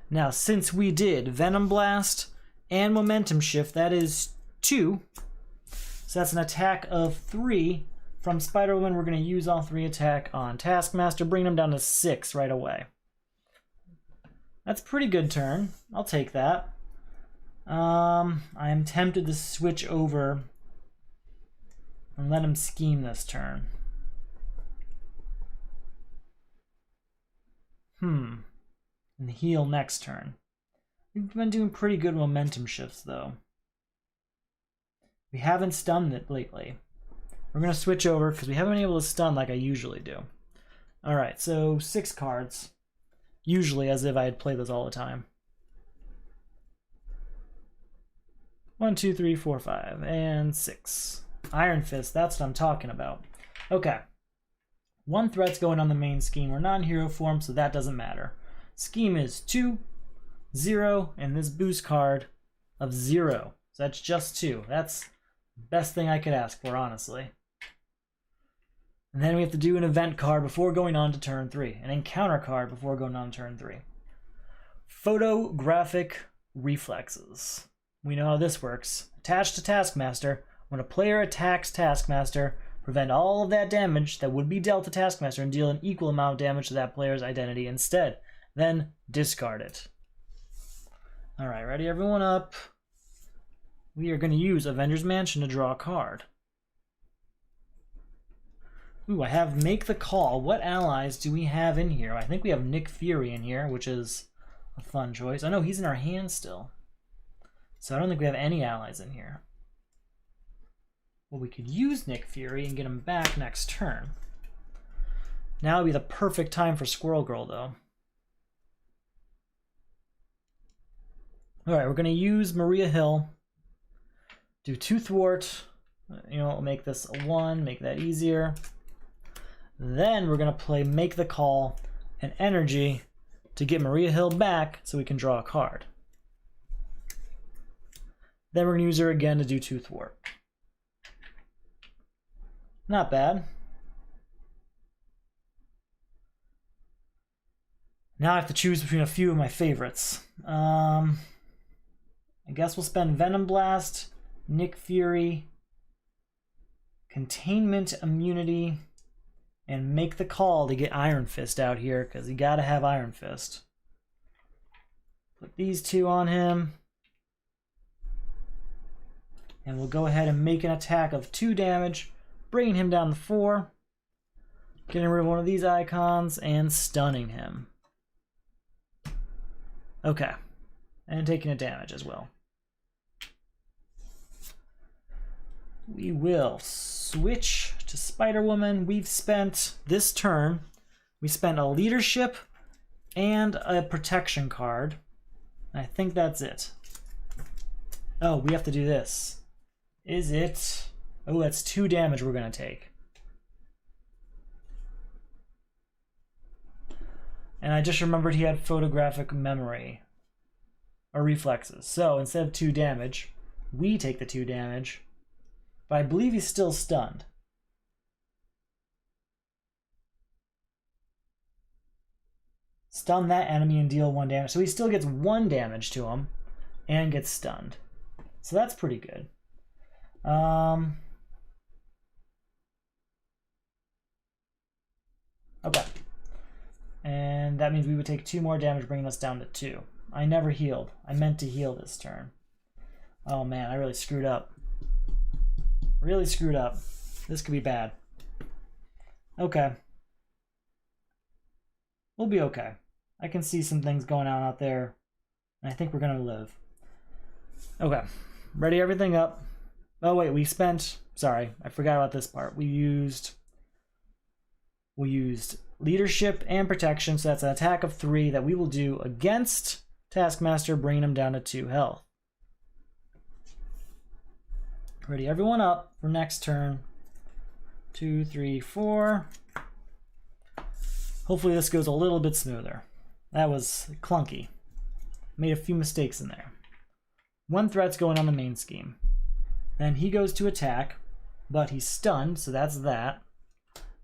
Now, since we did Venom Blast and Momentum Shift, that is 2. So that's an attack of 3 from Spider-Woman. We're going to use all 3 attack on Taskmaster, bringing him down to 6 right away. That's a pretty good turn. I'll take that. I am tempted to switch over and let him scheme this turn. And heal next turn. We've been doing pretty good momentum shifts, though. We haven't stunned it lately. We're going to switch over because we haven't been able to stun like I usually do. Alright, so 6 cards. Usually, as if I had played those all the time. 1, 2, 3, 4, 5, and 6. Iron Fist, that's what I'm talking about. Okay. 1 threat's going on the main scheme. We're not in hero form, so that doesn't matter. Scheme is 2, 0, and this boost card of 0. So that's just 2. That's the best thing I could ask for, honestly. And then we have to do an event card before going on to turn 3. An encounter card before going on to turn 3. Photographic Reflexes. We know how this works. Attached to Taskmaster. When a player attacks Taskmaster, prevent all of that damage that would be dealt to Taskmaster and deal an equal amount of damage to that player's identity instead. Then discard it. Alright, ready everyone up. We are going to use Avengers Mansion to draw a card. Ooh, I have Make the Call. What allies do we have in here? I think we have Nick Fury in here, which is a fun choice. I know he's in our hand still. So I don't think we have any allies in here. Well, we could use Nick Fury and get him back next turn. Now would be the perfect time for Squirrel Girl, though. Alright, we're going to use Maria Hill. Do 2 thwart. You know, we'll make this a 1, make that easier. Then we're going to play Make the Call and Energy to get Maria Hill back so we can draw a card. Then we're going to use her again to do 2 thwart. Not bad. Now I have to choose between a few of my favorites. I guess we'll spend Venom Blast, Nick Fury, Containment Immunity, and Make the Call to get Iron Fist out here, because you gotta have Iron Fist. Put these 2 on him. And we'll go ahead and make an attack of 2 damage, bringing him down to 4. Getting rid of one of these icons and stunning him. Okay. And taking a damage as well. We will switch to Spider-Woman. We've spent this turn, we spent a leadership and a protection card. I think that's it. Oh, we have to do this. Is it? Oh, that's 2 damage we're going to take. And I just remembered he had photographic memory. Or reflexes. So instead of 2 damage, we take the 2 damage. But I believe he's still stunned. Stun that enemy and deal 1 damage. So he still gets 1 damage to him and gets stunned. So that's pretty good. Okay. And that means we would take 2 more damage, bringing us down to 2. I never healed. I meant to heal this turn. Oh man, I really screwed up. Really screwed up. This could be bad. Okay. We'll be okay. I can see some things going on out there, and I think we're gonna live. Okay. Ready everything up. Oh wait, we spent... Sorry, I forgot about this part. We used leadership and protection, so that's an attack of 3 that we will do against Taskmaster, bringing him down to 2 health. Ready everyone up for next turn. 2, 3, 4. Hopefully this goes a little bit smoother. That was clunky. Made a few mistakes in there. One threat's going on the main scheme. Then he goes to attack, but he's stunned, so that's that.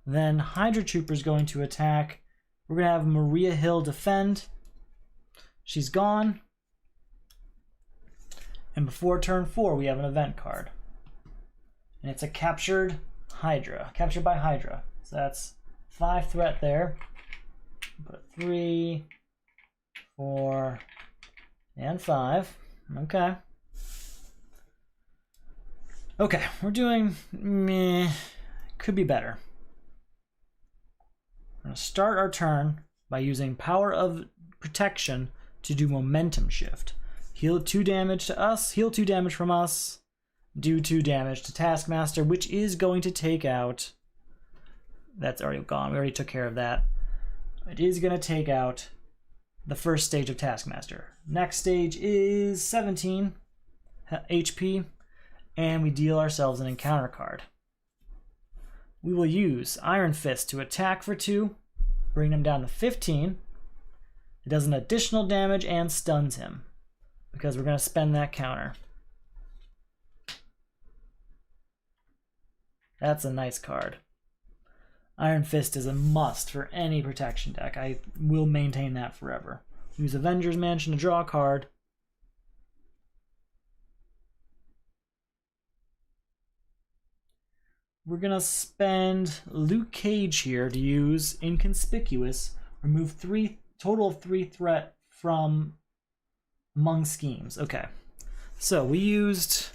Then Hydra Trooper's going to attack. We're going to have Maria Hill defend. She's gone. And before turn 4, we have an event card. And it's a captured Hydra. Captured by Hydra. So that's 5 threat there. Put 3, 4, and 5. Okay. Okay, we're doing meh. Could be better. We're going to start our turn by using Power of Protection to do Momentum Shift. Heal 2 damage to us, heal 2 damage from us, do 2 damage to Taskmaster, which is going to take out... That's already gone, we already took care of that. It is going to take out the first stage of Taskmaster. Next stage is 17 HP, and we deal ourselves an encounter card. We will use Iron Fist to attack for 2, bring him down to 15. It does an additional damage and stuns him, because we're going to spend that counter. That's a nice card. Iron Fist is a must for any protection deck. I will maintain that forever. Use Avengers Mansion to draw a card. We're going to spend Luke Cage here to use Inconspicuous. Remove total of 3 threat from among schemes. Okay. So we used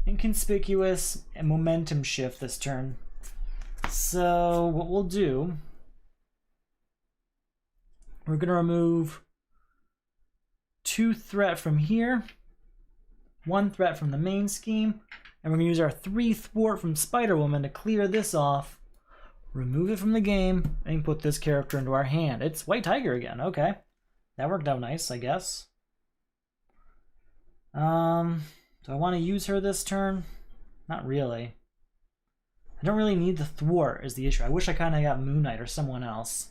Inconspicuous and Momentum Shift this turn. So what we'll do, we're going to remove 2 threat from here, 1 threat from the main scheme, and we're going to use our 3 thwart from Spider-Woman to clear this off, remove it from the game, and put this character into our hand. It's White Tiger again. Okay. That worked out nice, I guess. Do I want to use her this turn? Not really. I don't really need the thwart is the issue. I wish I kind of got Moon Knight or someone else.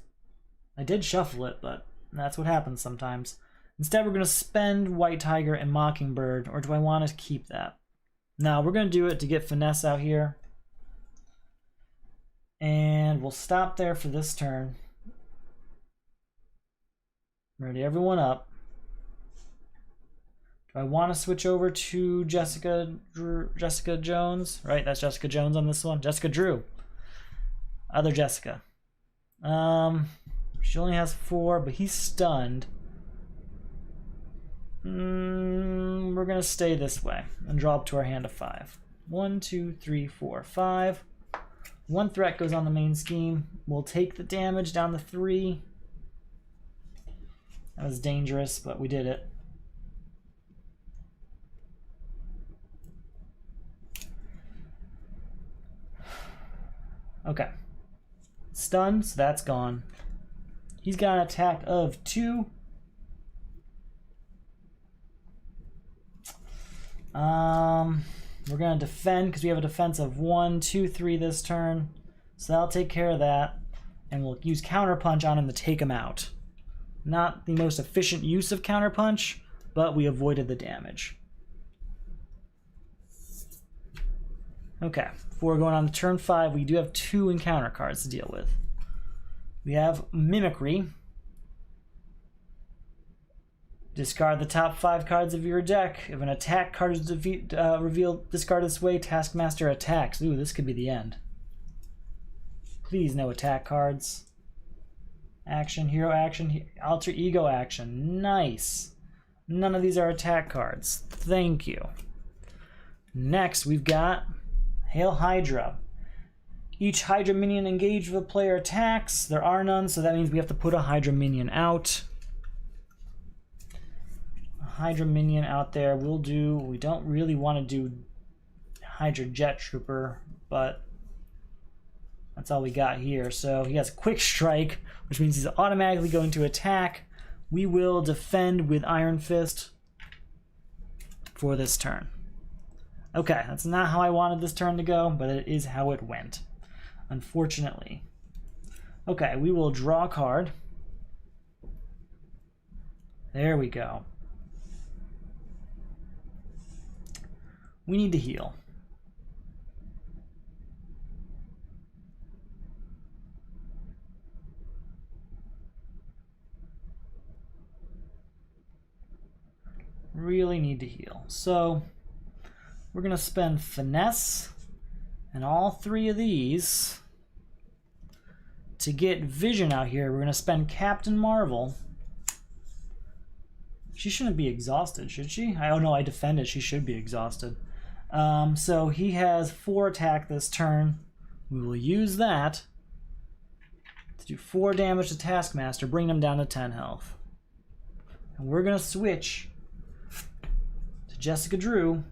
I did shuffle it, but that's what happens sometimes. Instead, we're going to spend White Tiger and Mockingbird, or do I want to keep that? No, we're going to do it to get Finesse out here. And we'll stop there for this turn. Ready everyone up. Do I want to switch over to Jessica Jones? Right, that's Jessica Jones on this one. Jessica Drew. Other Jessica. She only has 4, but he's stunned. We're going to stay this way and draw up to our hand of 5. 1, 2, 3, 4, 5. 1 threat goes on the main scheme. We'll take the damage down to 3. That was dangerous, but we did it. Okay. Stunned, so that's gone. He's got an attack of 2. We're going to defend because we have a defense of 1, 2, 3 this turn. So that'll take care of that. And we'll use Counterpunch on him to take him out. Not the most efficient use of Counterpunch, but we avoided the damage. Okay, before going on to turn 5, we do have 2 encounter cards to deal with. We have Mimicry. Discard the top 5 cards of your deck. If an attack card is revealed, discard this way, Taskmaster attacks. Ooh, this could be the end. Please, no attack cards. Action, hero action, alter ego action. Nice. None of these are attack cards. Thank you. Next, we've got Hail Hydra. Each Hydra minion engaged with a player attacks. There are none, so that means we have to put a Hydra minion out. Hydra minion out there will do. We don't really want to do Hydra Jet Trooper, but that's all we got here. So he has Quick Strike, which means he's automatically going to attack. We will defend with Iron Fist for this turn. Okay, that's not how I wanted this turn to go, but it is how it went. unfortunately. Okay, we will draw a card. There we go. We need to heal. Really need to heal. So we're going to spend Finesse and all 3 of these to get Vision out here. We're going to spend Captain Marvel. She shouldn't be exhausted, should she? Oh no, I defended. She should be exhausted. So he has 4 attack this turn. We will use that to do 4 damage to Taskmaster, bring him down to 10 health. And we're going to switch to Jessica Drew.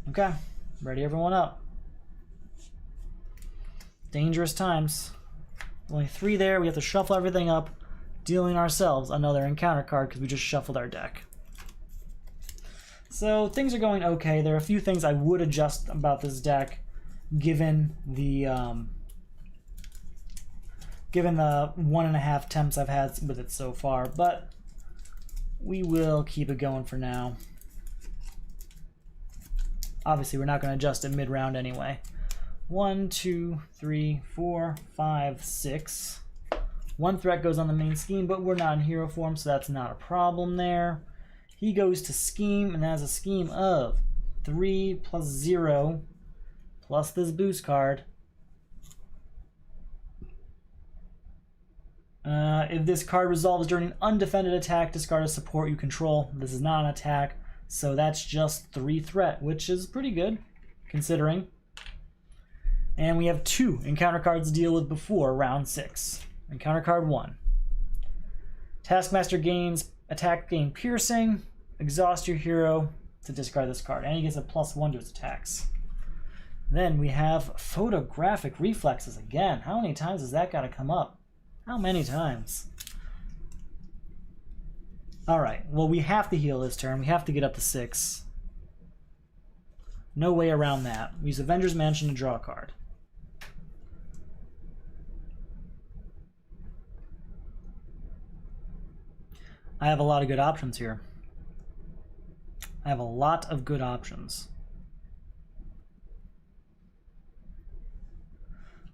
Okay, ready everyone up. Dangerous times. Only 3 there. We have to shuffle everything up, dealing ourselves another encounter card because we just shuffled our deck. So things are going okay. There are a few things I would adjust about this deck, given the 1.5 attempts I've had with it so far, but we will keep it going for now. Obviously, we're not going to adjust it mid-round anyway. 1, 2, 3, 4, 5, 6. 1 threat goes on the main scheme, but we're not in hero form, so that's not a problem there. He goes to scheme, and has a scheme of 3 plus 0 plus this boost card. If this card resolves during an undefended attack, discard a support you control. This is not an attack, so that's just 3 threat, which is pretty good, considering. And we have 2 encounter cards to deal with before round 6. Encounter card 1. Taskmaster gains attack, gain piercing. Exhaust your hero to discard this card, and he gets a +1 to his attacks. Then we have photographic reflexes again. How many times has that got to come up? How many times? Alright, well, we have to heal this turn. We have to get up to 6. No way around that. We use Avengers Mansion to draw a card. I have a lot of good options here. I have a lot of good options.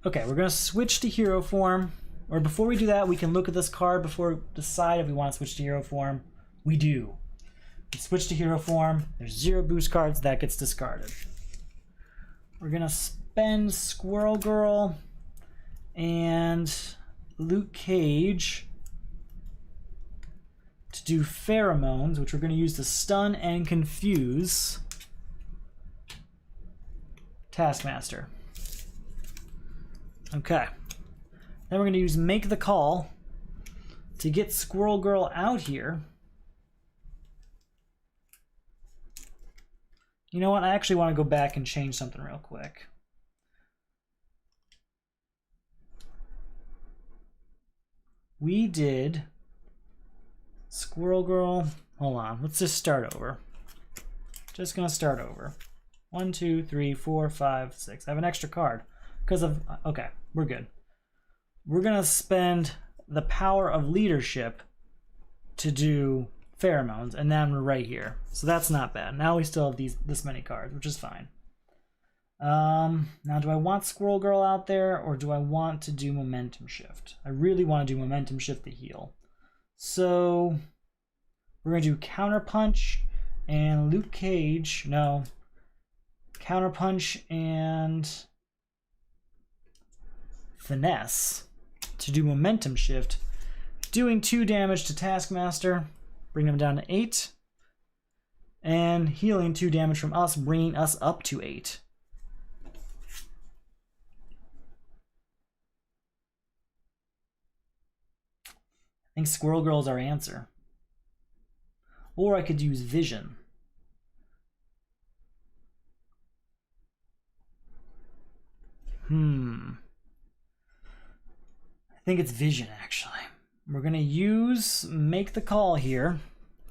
Okay, we're going to switch to hero form. Or before we do that, we can look at this card before we decide if we want to switch to hero form. We do. We switch to hero form. There's 0 boost cards. That gets discarded. We're going to spend Squirrel Girl and Luke Cage to do pheromones, which we're going to use to stun and confuse Taskmaster. Okay. Then we're going to use Make the Call to get Squirrel Girl out here. You know what? I actually want to go back and change something real quick. We did Squirrel Girl. Hold on. Let's just start over. Just going to start over. 1, 2, 3, 4, 5, 6. I have an extra card because of... Okay, we're good. We're going to spend the power of leadership to do pheromones, and then we're right here. So that's not bad. Now we still have this many cards, which is fine. Now, do I want Squirrel Girl out there, or do I want to do Momentum Shift? I really want to do Momentum Shift to heal. So we're going to do Counterpunch and Luke Cage. No. Counterpunch and Finesse to do Momentum Shift, doing 2 damage to Taskmaster, bring him down to 8, and healing 2 damage from us, bringing us up to 8. I think Squirrel Girl is our answer. Or I could use Vision. I think it's Vision, actually. We're going to use Make the Call here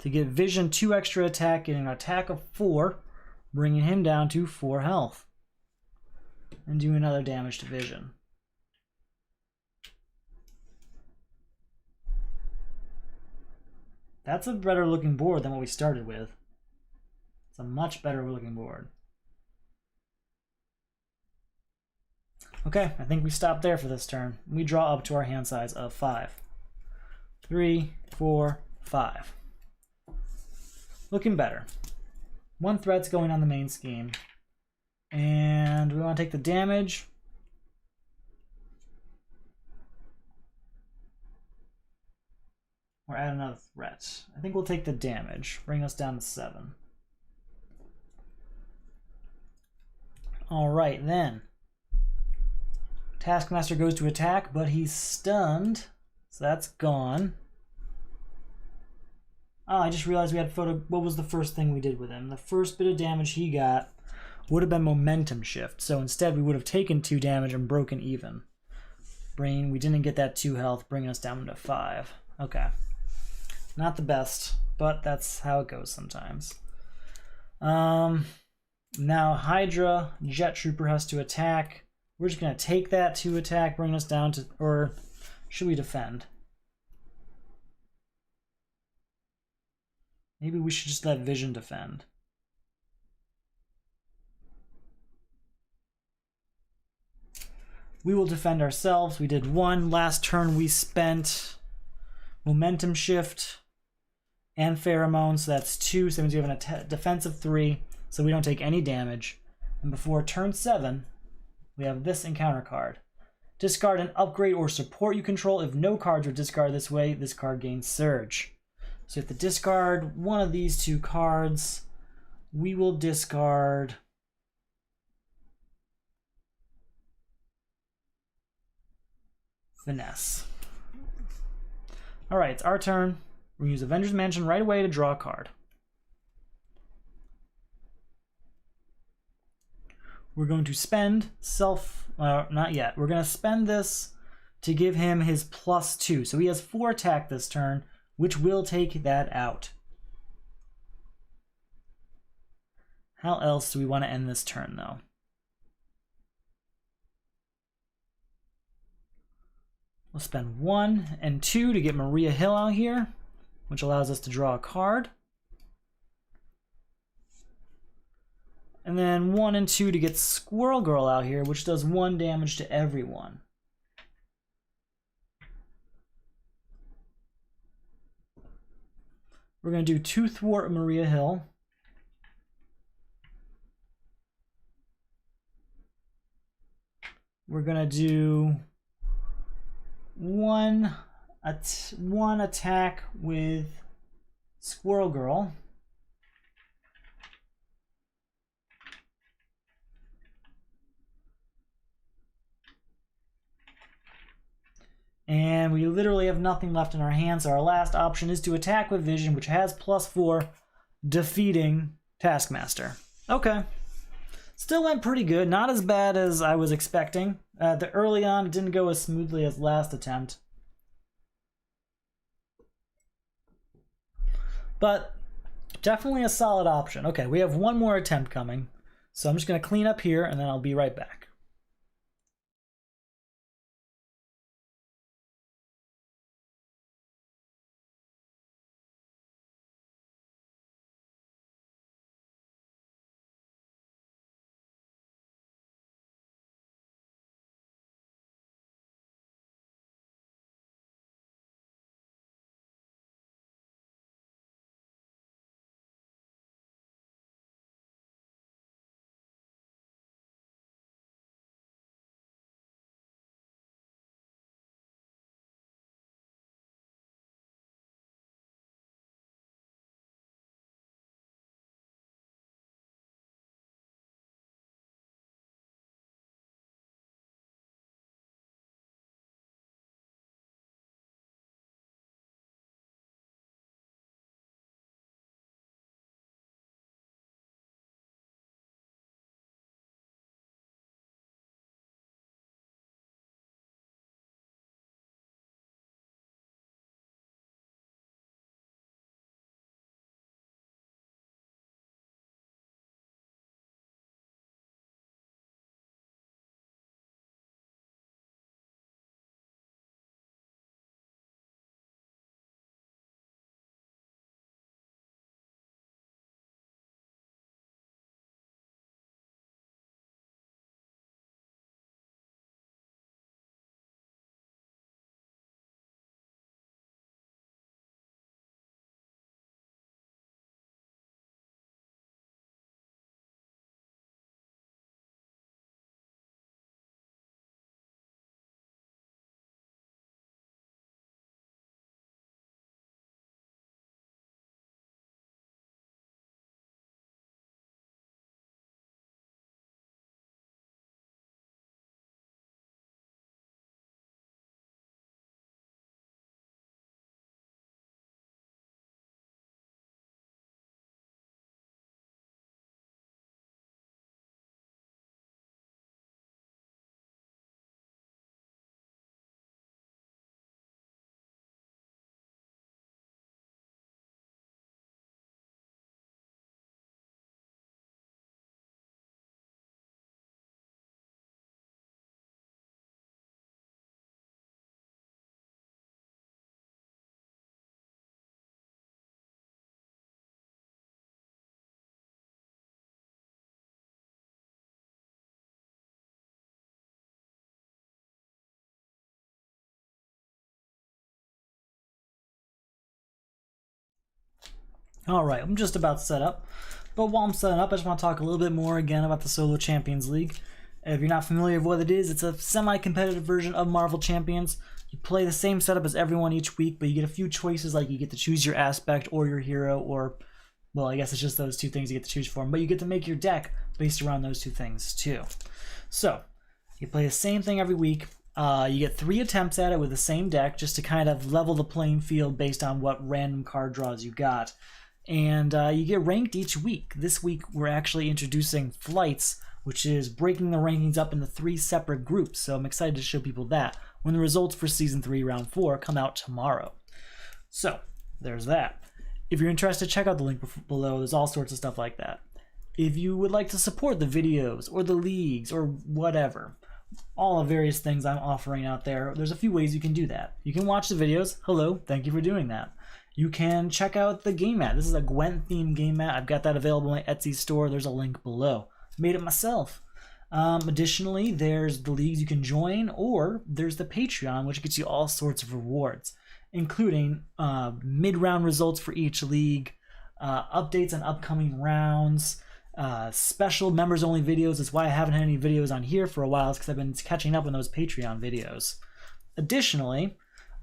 to give Vision 2 extra attack, getting an attack of 4, bringing him down to 4 health. and do another damage to vision. That's a better looking board than what we started with. It's a much better looking board. Okay, I think we stop there for this turn. We draw up to our hand size of 5. 3, 4, 5. Looking better. One threat's going on the main scheme. And we want to take the damage. Or add another threat. I think we'll take the damage. Bring us down to 7. Alright, then. Taskmaster goes to attack, but he's stunned. So that's gone. Oh, I just realized we had photo. What was the first thing we did with him? The first bit of damage he got would have been momentum shift. So instead we would have taken 2 damage and broken even. Brain, we didn't get that 2 health, bringing us down to 5. Okay. Not the best, but that's how it goes sometimes. Now Hydra, Jet Trooper has to attack. We're just going to take that to attack, bring us down to, or should we defend? Maybe we should just let Vision defend. We will defend ourselves. We did 1. Last turn we spent momentum shift and pheromone, so that's 2. So that means we have a defense of 3, so we don't take any damage. And before turn 7, we have this encounter card. Discard an upgrade or support you control. If no cards are discarded this way, this card gains Surge. So if to discard one of these 2 cards, we will discard Finesse. Alright, it's our turn. We're going to use Avengers Mansion right away to draw a card. We're going to spend not yet. We're going to spend this to give him his +2. So he has 4 attack this turn, which will take that out. How else do we want to end this turn, though? We'll spend 1 and 2 to get Maria Hill out here, which allows us to draw a card. And then 1 and 2 to get Squirrel Girl out here, which does 1 damage to everyone. We're going to do 2 thwart Maria Hill. We're going to do one attack with Squirrel Girl. And we literally have nothing left in our hands. So our last option is to attack with Vision, which has +4, defeating Taskmaster. Okay. Still went pretty good. Not as bad as I was expecting. The early on, it didn't go as smoothly as last attempt. But definitely a solid option. Okay, we have 1 more attempt coming. So I'm just going to clean up here, and then I'll be right back. Alright, I'm just about set up. But while I'm setting up, I just want to talk a little bit more again about the Solo Champions League. If you're not familiar with what it is, it's a semi-competitive version of Marvel Champions. You play the same setup as everyone each week, but you get a few choices, like you get to choose your aspect or your hero, or, well, I guess it's just those two things you get to choose from, but you get to make your deck based around those two things too. So, you play the same thing every week. You get 3 attempts at it with the same deck, just to kind of level the playing field based on what random card draws you got. And you get ranked each week. This week we're actually introducing Flights, which is breaking the rankings up into 3 separate groups, so I'm excited to show people that when the results for Season 3 Round 4 come out tomorrow. So, there's that. If you're interested, check out the link below. There's all sorts of stuff like that. If you would like to support the videos, or the leagues, or whatever, all the various things I'm offering out there, there's a few ways you can do that. You can watch the videos. Hello, thank you for doing that. You can check out the game mat. This is a Gwent themed game mat. I've got that available in my Etsy store. There's a link below. Made it myself. Additionally, there's the leagues you can join, or there's the Patreon, which gets you all sorts of rewards, including mid-round results for each league, updates on upcoming rounds, special members-only videos. That's why I haven't had any videos on here for a while, because I've been catching up on those Patreon videos. Additionally,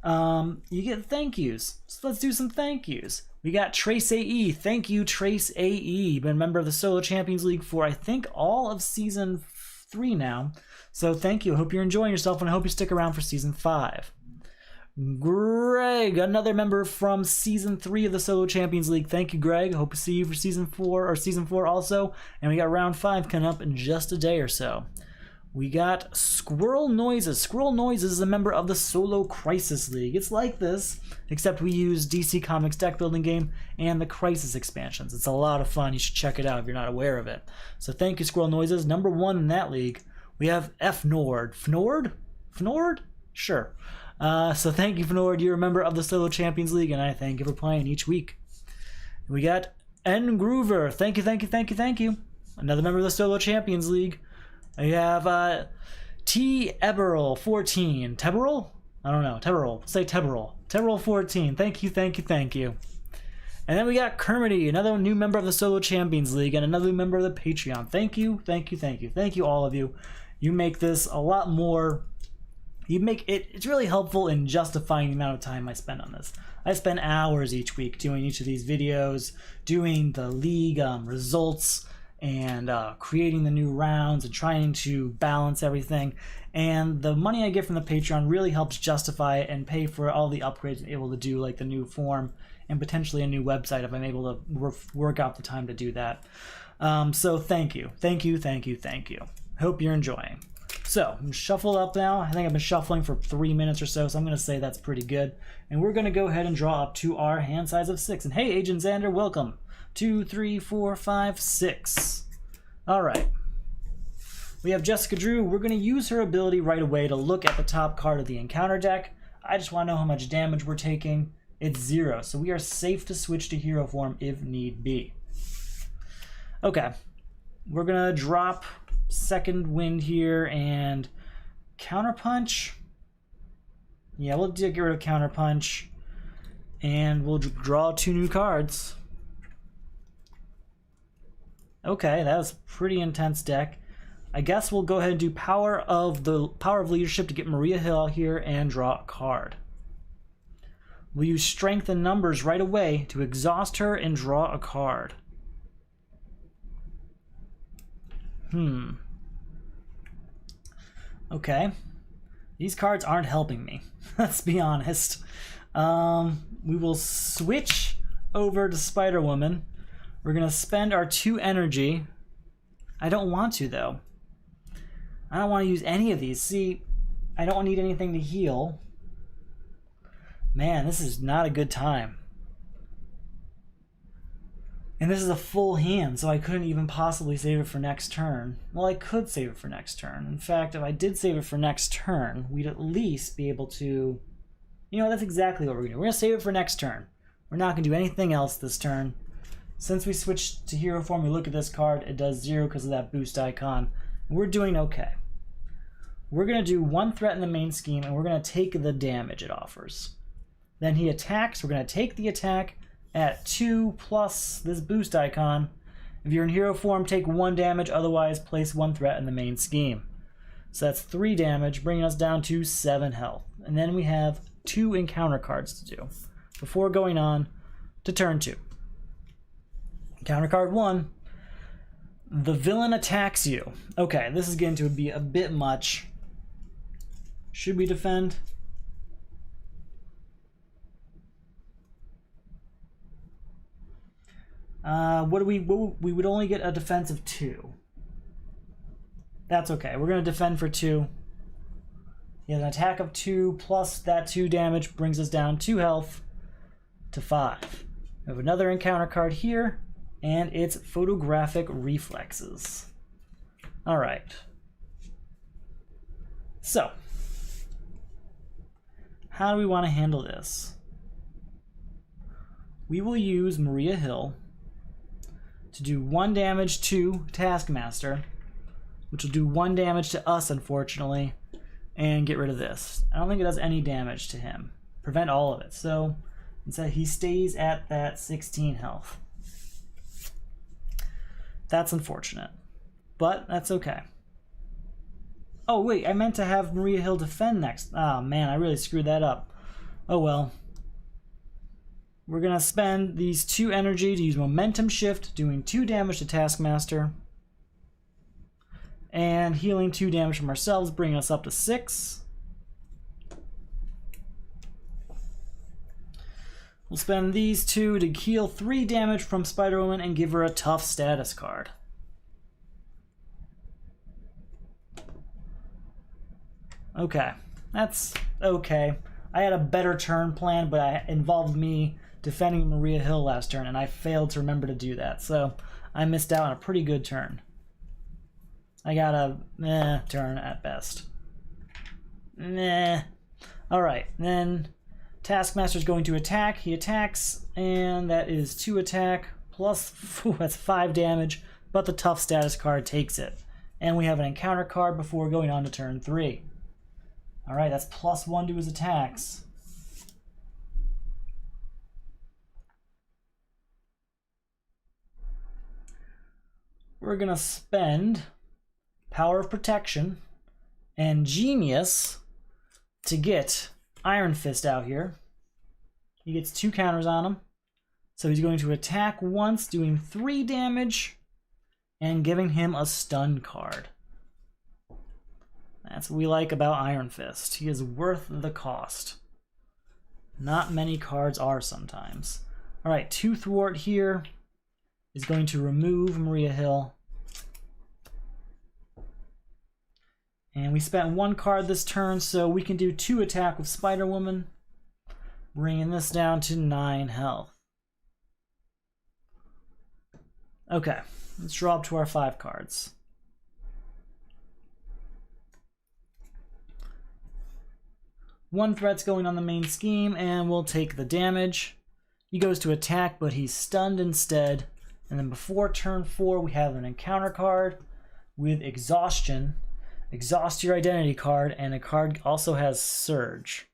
you get thank yous. So let's do some thank yous. We got Trace AE. Thank you, Trace AE. Been a member of the Solo Champions League for, I think, all of Season 3 now. So thank you. I hope you're enjoying yourself, and I hope you stick around for Season 5. Greg, another member from Season 3 of the Solo Champions League. Thank you, Greg. Hope to see you for Season 4 also. And we got Round 5 coming up in just a day or so. We got Squirrel Noises. Squirrel Noises is a member of the Solo Crisis League. It's like this, except we use DC Comics deck building game and the Crisis expansions. It's a lot of fun. You should check it out if you're not aware of it. So thank you, Squirrel Noises. Number 1 in that league. We have F Nord. Fnord? Fnord? Sure. So thank you, Fnord. You're a member of the Solo Champions League, and I thank you for playing each week. We got N Groover. Thank you, thank you, thank you, thank you. Another member of the Solo Champions League. We have T Eberl 14. Teberl? I don't know. Teberl. Say Teberl. Teberl 14. Thank you, thank you, thank you. And then we got Kermity, another new member of the Solo Champions League and another member of the Patreon. Thank you, thank you, thank you. Thank you, all of you. You make this a lot more... It's really helpful in justifying the amount of time I spend on this. I spend hours each week doing each of these videos, doing the league results, and creating the new rounds and trying to balance everything. And the money I get from the Patreon really helps justify it and pay for all the upgrades I'm able to do, like the new form and potentially a new website if I'm able to work out the time to do that. So thank you. Thank you, thank you, thank you. Hope you're enjoying. So, I'm shuffled up now. I think I've been shuffling for 3 minutes or so I'm going to say that's pretty good. And we're going to go ahead and draw up to our hand size of 6. And hey, Agent Xander, welcome. 2, 3, 4, 5, 6. Alright. We have Jessica Drew. We're going to use her ability right away to look at the top card of the encounter deck. I just want to know how much damage we're taking. It's 0, so we are safe to switch to hero form if need be. Okay. We're going to drop Second Wind here and Counterpunch. Yeah, we'll get rid of Counterpunch. And we'll draw 2 new cards. Okay, that was a pretty intense deck. I guess we'll go ahead and do Power of Leadership to get Maria Hill here and draw a card. We'll use Strength and Numbers right away to exhaust her and draw a card. Okay. These cards aren't helping me. Let's be honest. We will switch over to Spider-Woman. We're going to spend our 2 energy. I don't want to, though. I don't want to use any of these. See, I don't need anything to heal. Man, this is not a good time. And this is a full hand, so I couldn't even possibly save it for next turn. Well, I could save it for next turn. In fact, if I did save it for next turn, we'd at least be able to... You know, that's exactly what we're going to do. We're going to save it for next turn. We're not going to do anything else this turn. Since we switched to hero form, we look at this card, it does 0 because of that boost icon. We're doing okay. We're going to do 1 threat in the main scheme, and we're going to take the damage it offers. Then he attacks, we're going to take the attack, at 2 plus this boost icon. If you're in hero form, take 1 damage, otherwise place 1 threat in the main scheme. So that's 3 damage, bringing us down to 7 health. And then we have 2 encounter cards to do before going on to turn 2. Encounter card 1, the villain attacks you. Okay, this is getting to be a bit much. Should we defend? We would only get a defense of 2. That's okay. We're going to defend for 2. He has an attack of 2 plus that 2 damage brings us down 2 health to 5. We have another encounter card here, and it's photographic reflexes. All right. So, how do we want to handle this? We will use Maria Hill to do 1 damage to Taskmaster, which will do 1 damage to us, unfortunately, and get rid of this. I don't think it does any damage to him. Prevent all of it. So instead, he stays at that 16 health. That's unfortunate, but that's okay. Oh wait, I meant to have Maria Hill defend next. Oh man, I really screwed that up. Oh well. We're gonna spend these 2 energy to use Momentum Shift, doing 2 damage to Taskmaster, and healing 2 damage from ourselves, bringing us up to 6. We'll spend these 2 to heal 3 damage from Spider-Woman and give her a tough status card. Okay, that's okay. I had a better turn plan, but it involved me defending Maria Hill last turn, and I failed to remember to do that, so I missed out on a pretty good turn. I got a meh turn at best. Meh. Alright, then Taskmaster's going to attack. He attacks, and that is 2 attack, plus, that's 5 damage, but the tough status card takes it. And we have an encounter card before going on to turn 3. Alright, that's +1 to his attacks. We're gonna spend Power of Protection and Genius to get Iron Fist out here. He gets 2 counters on him. So he's going to attack once, doing 3 damage, and giving him a stun card. That's what we like about Iron Fist. He is worth the cost. Not many cards are sometimes. Alright, 2 Thwart here is going to remove Maria Hill. And we spent 1 card this turn, so we can do 2 attack with Spider-Woman, bringing this down to 9 health. Okay, let's draw up to our 5 cards. One threat's going on the main scheme, and we'll take the damage. He goes to attack, but he's stunned instead. And then before turn 4, we have an encounter card with Exhaustion. Exhaust your identity card, and a card also has Surge.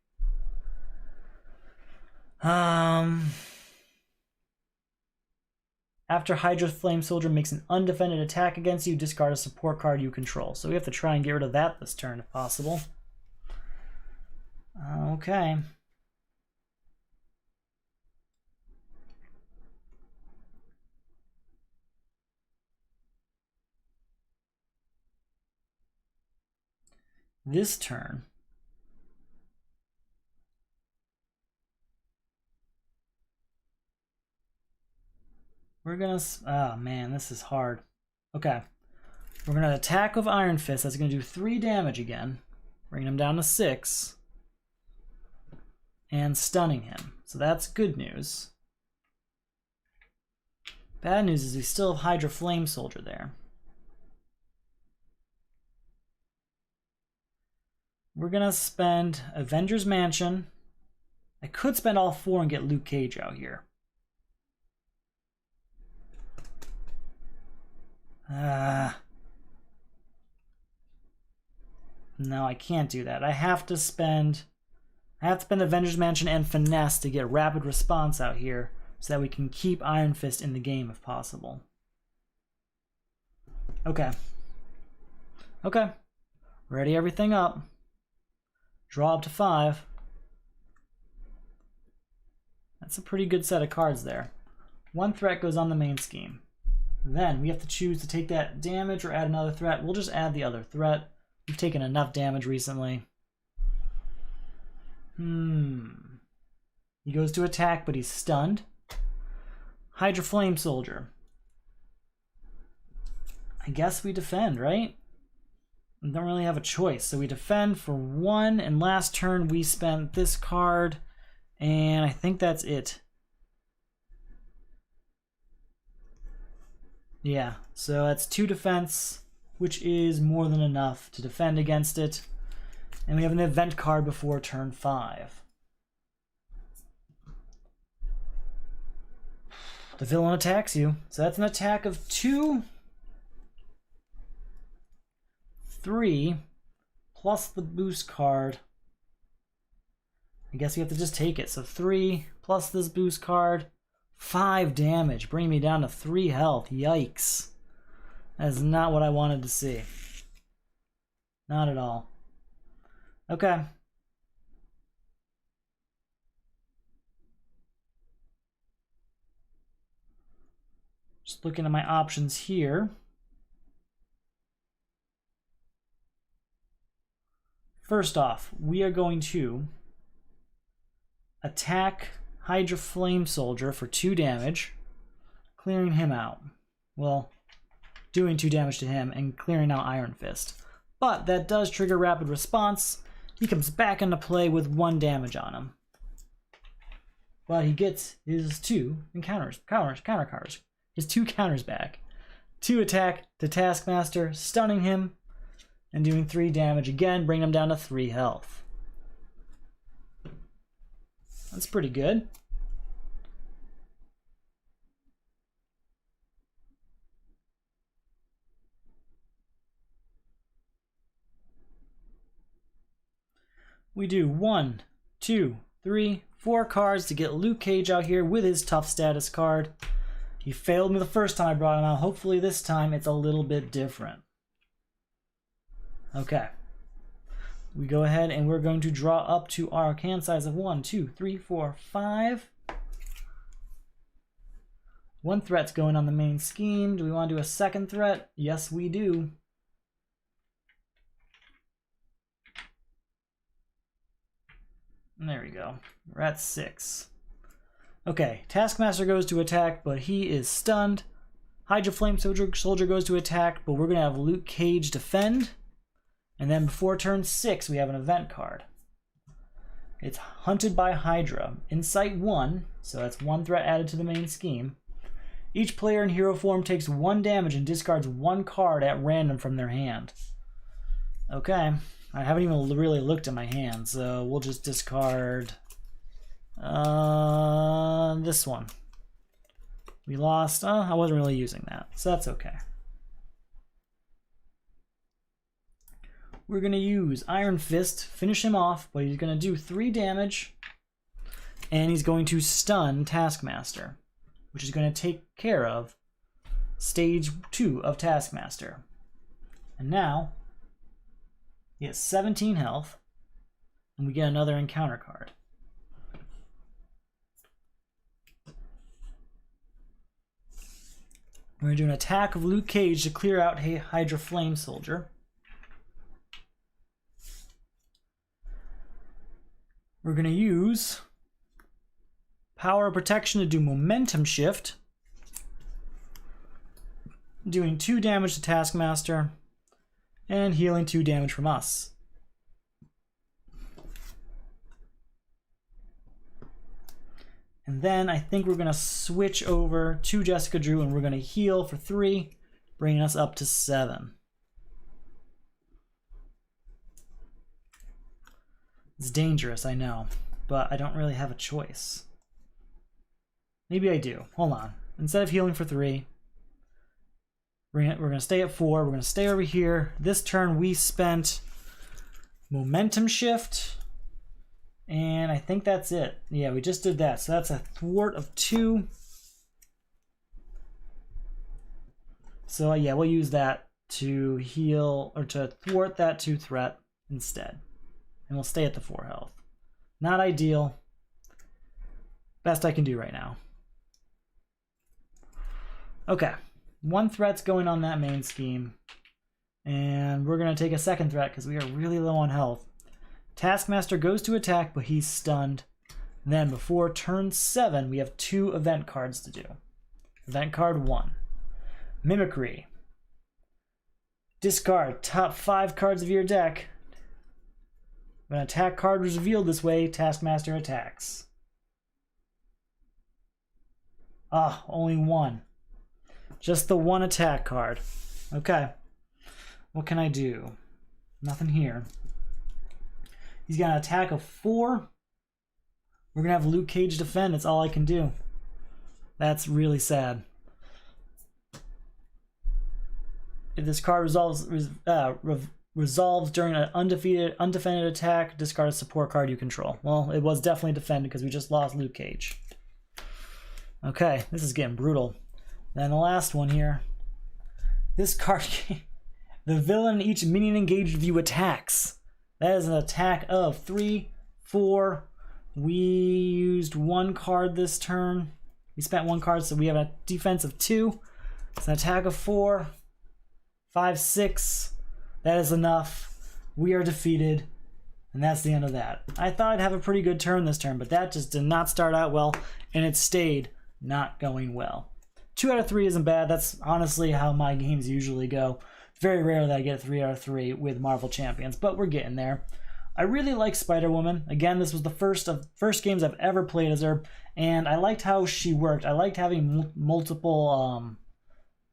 After Hydra Flame Soldier makes an undefended attack against you, discard a support card you control. So we have to try and get rid of that this turn if possible. Okay. This turn, we're gonna, oh man, this is hard. Okay, we're gonna attack with Iron Fist. That's gonna do 3 damage again, bringing him down to 6, and stunning him. So that's good news. Bad news is we still have Hydra Flame Soldier there. We're gonna spend Avengers Mansion. I could spend all 4 and get Luke Cage out here. No, I can't do that. I have to spend Avengers Mansion and Finesse to get Rapid Response out here, so that we can keep Iron Fist in the game if possible. Okay. Okay. Ready everything up. Draw up to 5. That's a pretty good set of cards there. 1 threat goes on the main scheme. Then we have to choose to take that damage or add another threat. We'll just add the other threat. We've taken enough damage recently. He goes to attack, but he's stunned. Hydra Flame Soldier. I guess we defend, right? We don't really have a choice. So we defend for 1, and last turn we spent this card, and I think that's it. Yeah, so that's 2 defense, which is more than enough to defend against it. And we have an event card before turn 5. The villain attacks you. So that's an attack of 2, 3, plus the boost card. I guess we have to just take it. So 3 plus this boost card, 5 damage, bringing me down to 3 health. Yikes. That is not what I wanted to see. Not at all. Okay. Just looking at my options here. First off, we are going to attack Hydra Flame Soldier for 2 damage, clearing him out. Well, doing 2 damage to him and clearing out Iron Fist. But that does trigger rapid response. He comes back into play with 1 damage on him. But he gets his 2 counter cards. His 2 counters back. 2 attack to Taskmaster, stunning him, and doing 3 damage again, bringing him down to 3 health. That's pretty good. We do 1, 2, 3, 4 cards to get Luke Cage out here with his tough status card. He failed me the first time I brought him out. Hopefully this time it's a little bit different. Okay. We go ahead and we're going to draw up to our hand size of 1, 2, 3, 4, 5. 1 threat's going on the main scheme. Do we want to do a second threat? Yes, we do. There we go. We're at 6. Okay, Taskmaster goes to attack, but he is stunned. Hydra Flame Soldier goes to attack, but we're going to have Luke Cage defend. And then before turn 6, we have an event card. It's Hunted by Hydra. Insight 1, so that's 1 threat added to the main scheme. Each player in hero form takes 1 damage and discards 1 card at random from their hand. Okay. I haven't even really looked at my hand, so we'll just discard this one. We lost. I wasn't really using that, so that's okay. We're going to use Iron Fist, finish him off, but he's going to do 3 damage, and he's going to stun Taskmaster, which is going to take care of stage 2 of Taskmaster. And now he has 17 health, and we get another encounter card. We're going to do an attack of Luke Cage to clear out Hydra Flame Soldier. We're going to use Power of Protection to do Momentum Shift, doing 2 damage to Taskmaster, and healing 2 damage from us. And then I think we're going to switch over to Jessica Drew and we're going to heal for 3, bringing us up to 7. It's dangerous, I know, but I don't really have a choice. Maybe I do. Hold on. Instead of healing for 3, we're going to stay at 4. We're going to stay over here. This turn we spent Momentum Shift And I think that's it. Yeah, we just did that. So that's a thwart of 2. So yeah, we'll use that to heal, or to thwart that 2 threat instead. And we'll stay at the 4 health. Not ideal. Best I can do right now. Okay. 1 threat's going on that main scheme. And we're going to take a second threat because we are really low on health. Taskmaster goes to attack, but he's stunned. Then before turn 7, we have 2 event cards to do. Event card 1. Mimicry. Discard top 5 cards of your deck. When an attack card was revealed this way, Taskmaster attacks. Ah, only 1. Just the 1 attack card. Okay. What can I do? Nothing here. He's got an attack of 4. We're going to have Luke Cage defend. That's all I can do. That's really sad. If this card resolves during an undefended attack, discard a support card you control. Well, it was definitely defended because we just lost Luke Cage. Okay, this is getting brutal. Then the last one here. This card, the villain in each minion engaged with you attacks. That is an attack of 3, 4. We used 1 card this turn. We spent 1 card, so we have a defense of 2. It's an attack of 4, 5, 6. That is enough. We are defeated. And that's the end of that. I thought I'd have a pretty good turn this turn, but that just did not start out well, and it stayed not going well. 2 out of 3 isn't bad. That's honestly how my games usually go. Very rare that I get 3 out of 3 with Marvel Champions, but we're getting there. I really like Spider-Woman. Again, this was the first games I've ever played as her, and I liked how she worked. I liked having multiple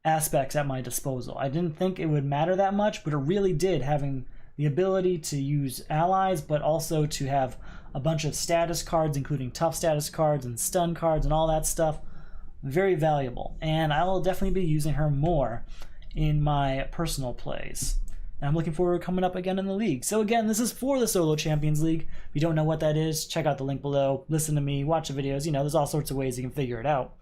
aspects at my disposal. I didn't think it would matter that much, but it really did, having the ability to use allies, but also to have a bunch of status cards, including tough status cards and stun cards and all that stuff. Very valuable, and I will definitely be using her more in my personal plays. And I'm looking forward to coming up again in the league. So again, this is for the Solo Champions League. If you don't know what that is, check out the link below, listen to me, watch the videos. You know, there's all sorts of ways you can figure it out.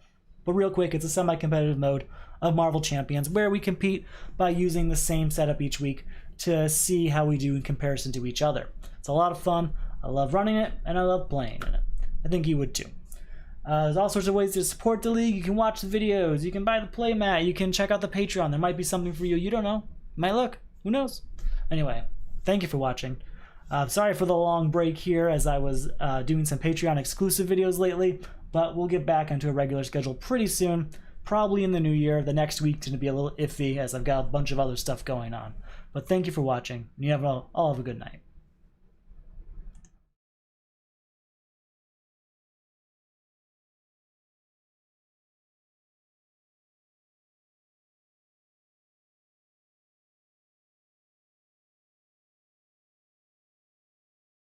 But real quick, it's a semi-competitive mode of Marvel Champions where we compete by using the same setup each week to see how we do in comparison to each other. It's a lot of fun. I love running it, and I love playing in it. I think you would too. There's all sorts of ways to support the league. You can watch the videos, you can buy the playmat, you can check out the Patreon. There might be something for you. You don't know. Might look. Who knows? Anyway, thank you for watching. Sorry for the long break here as I was doing some Patreon exclusive videos lately, but we'll get back into a regular schedule pretty soon, probably in the new year. The next week's going to be a little iffy as I've got a bunch of other stuff going on. But thank you for watching, and you all have a good night.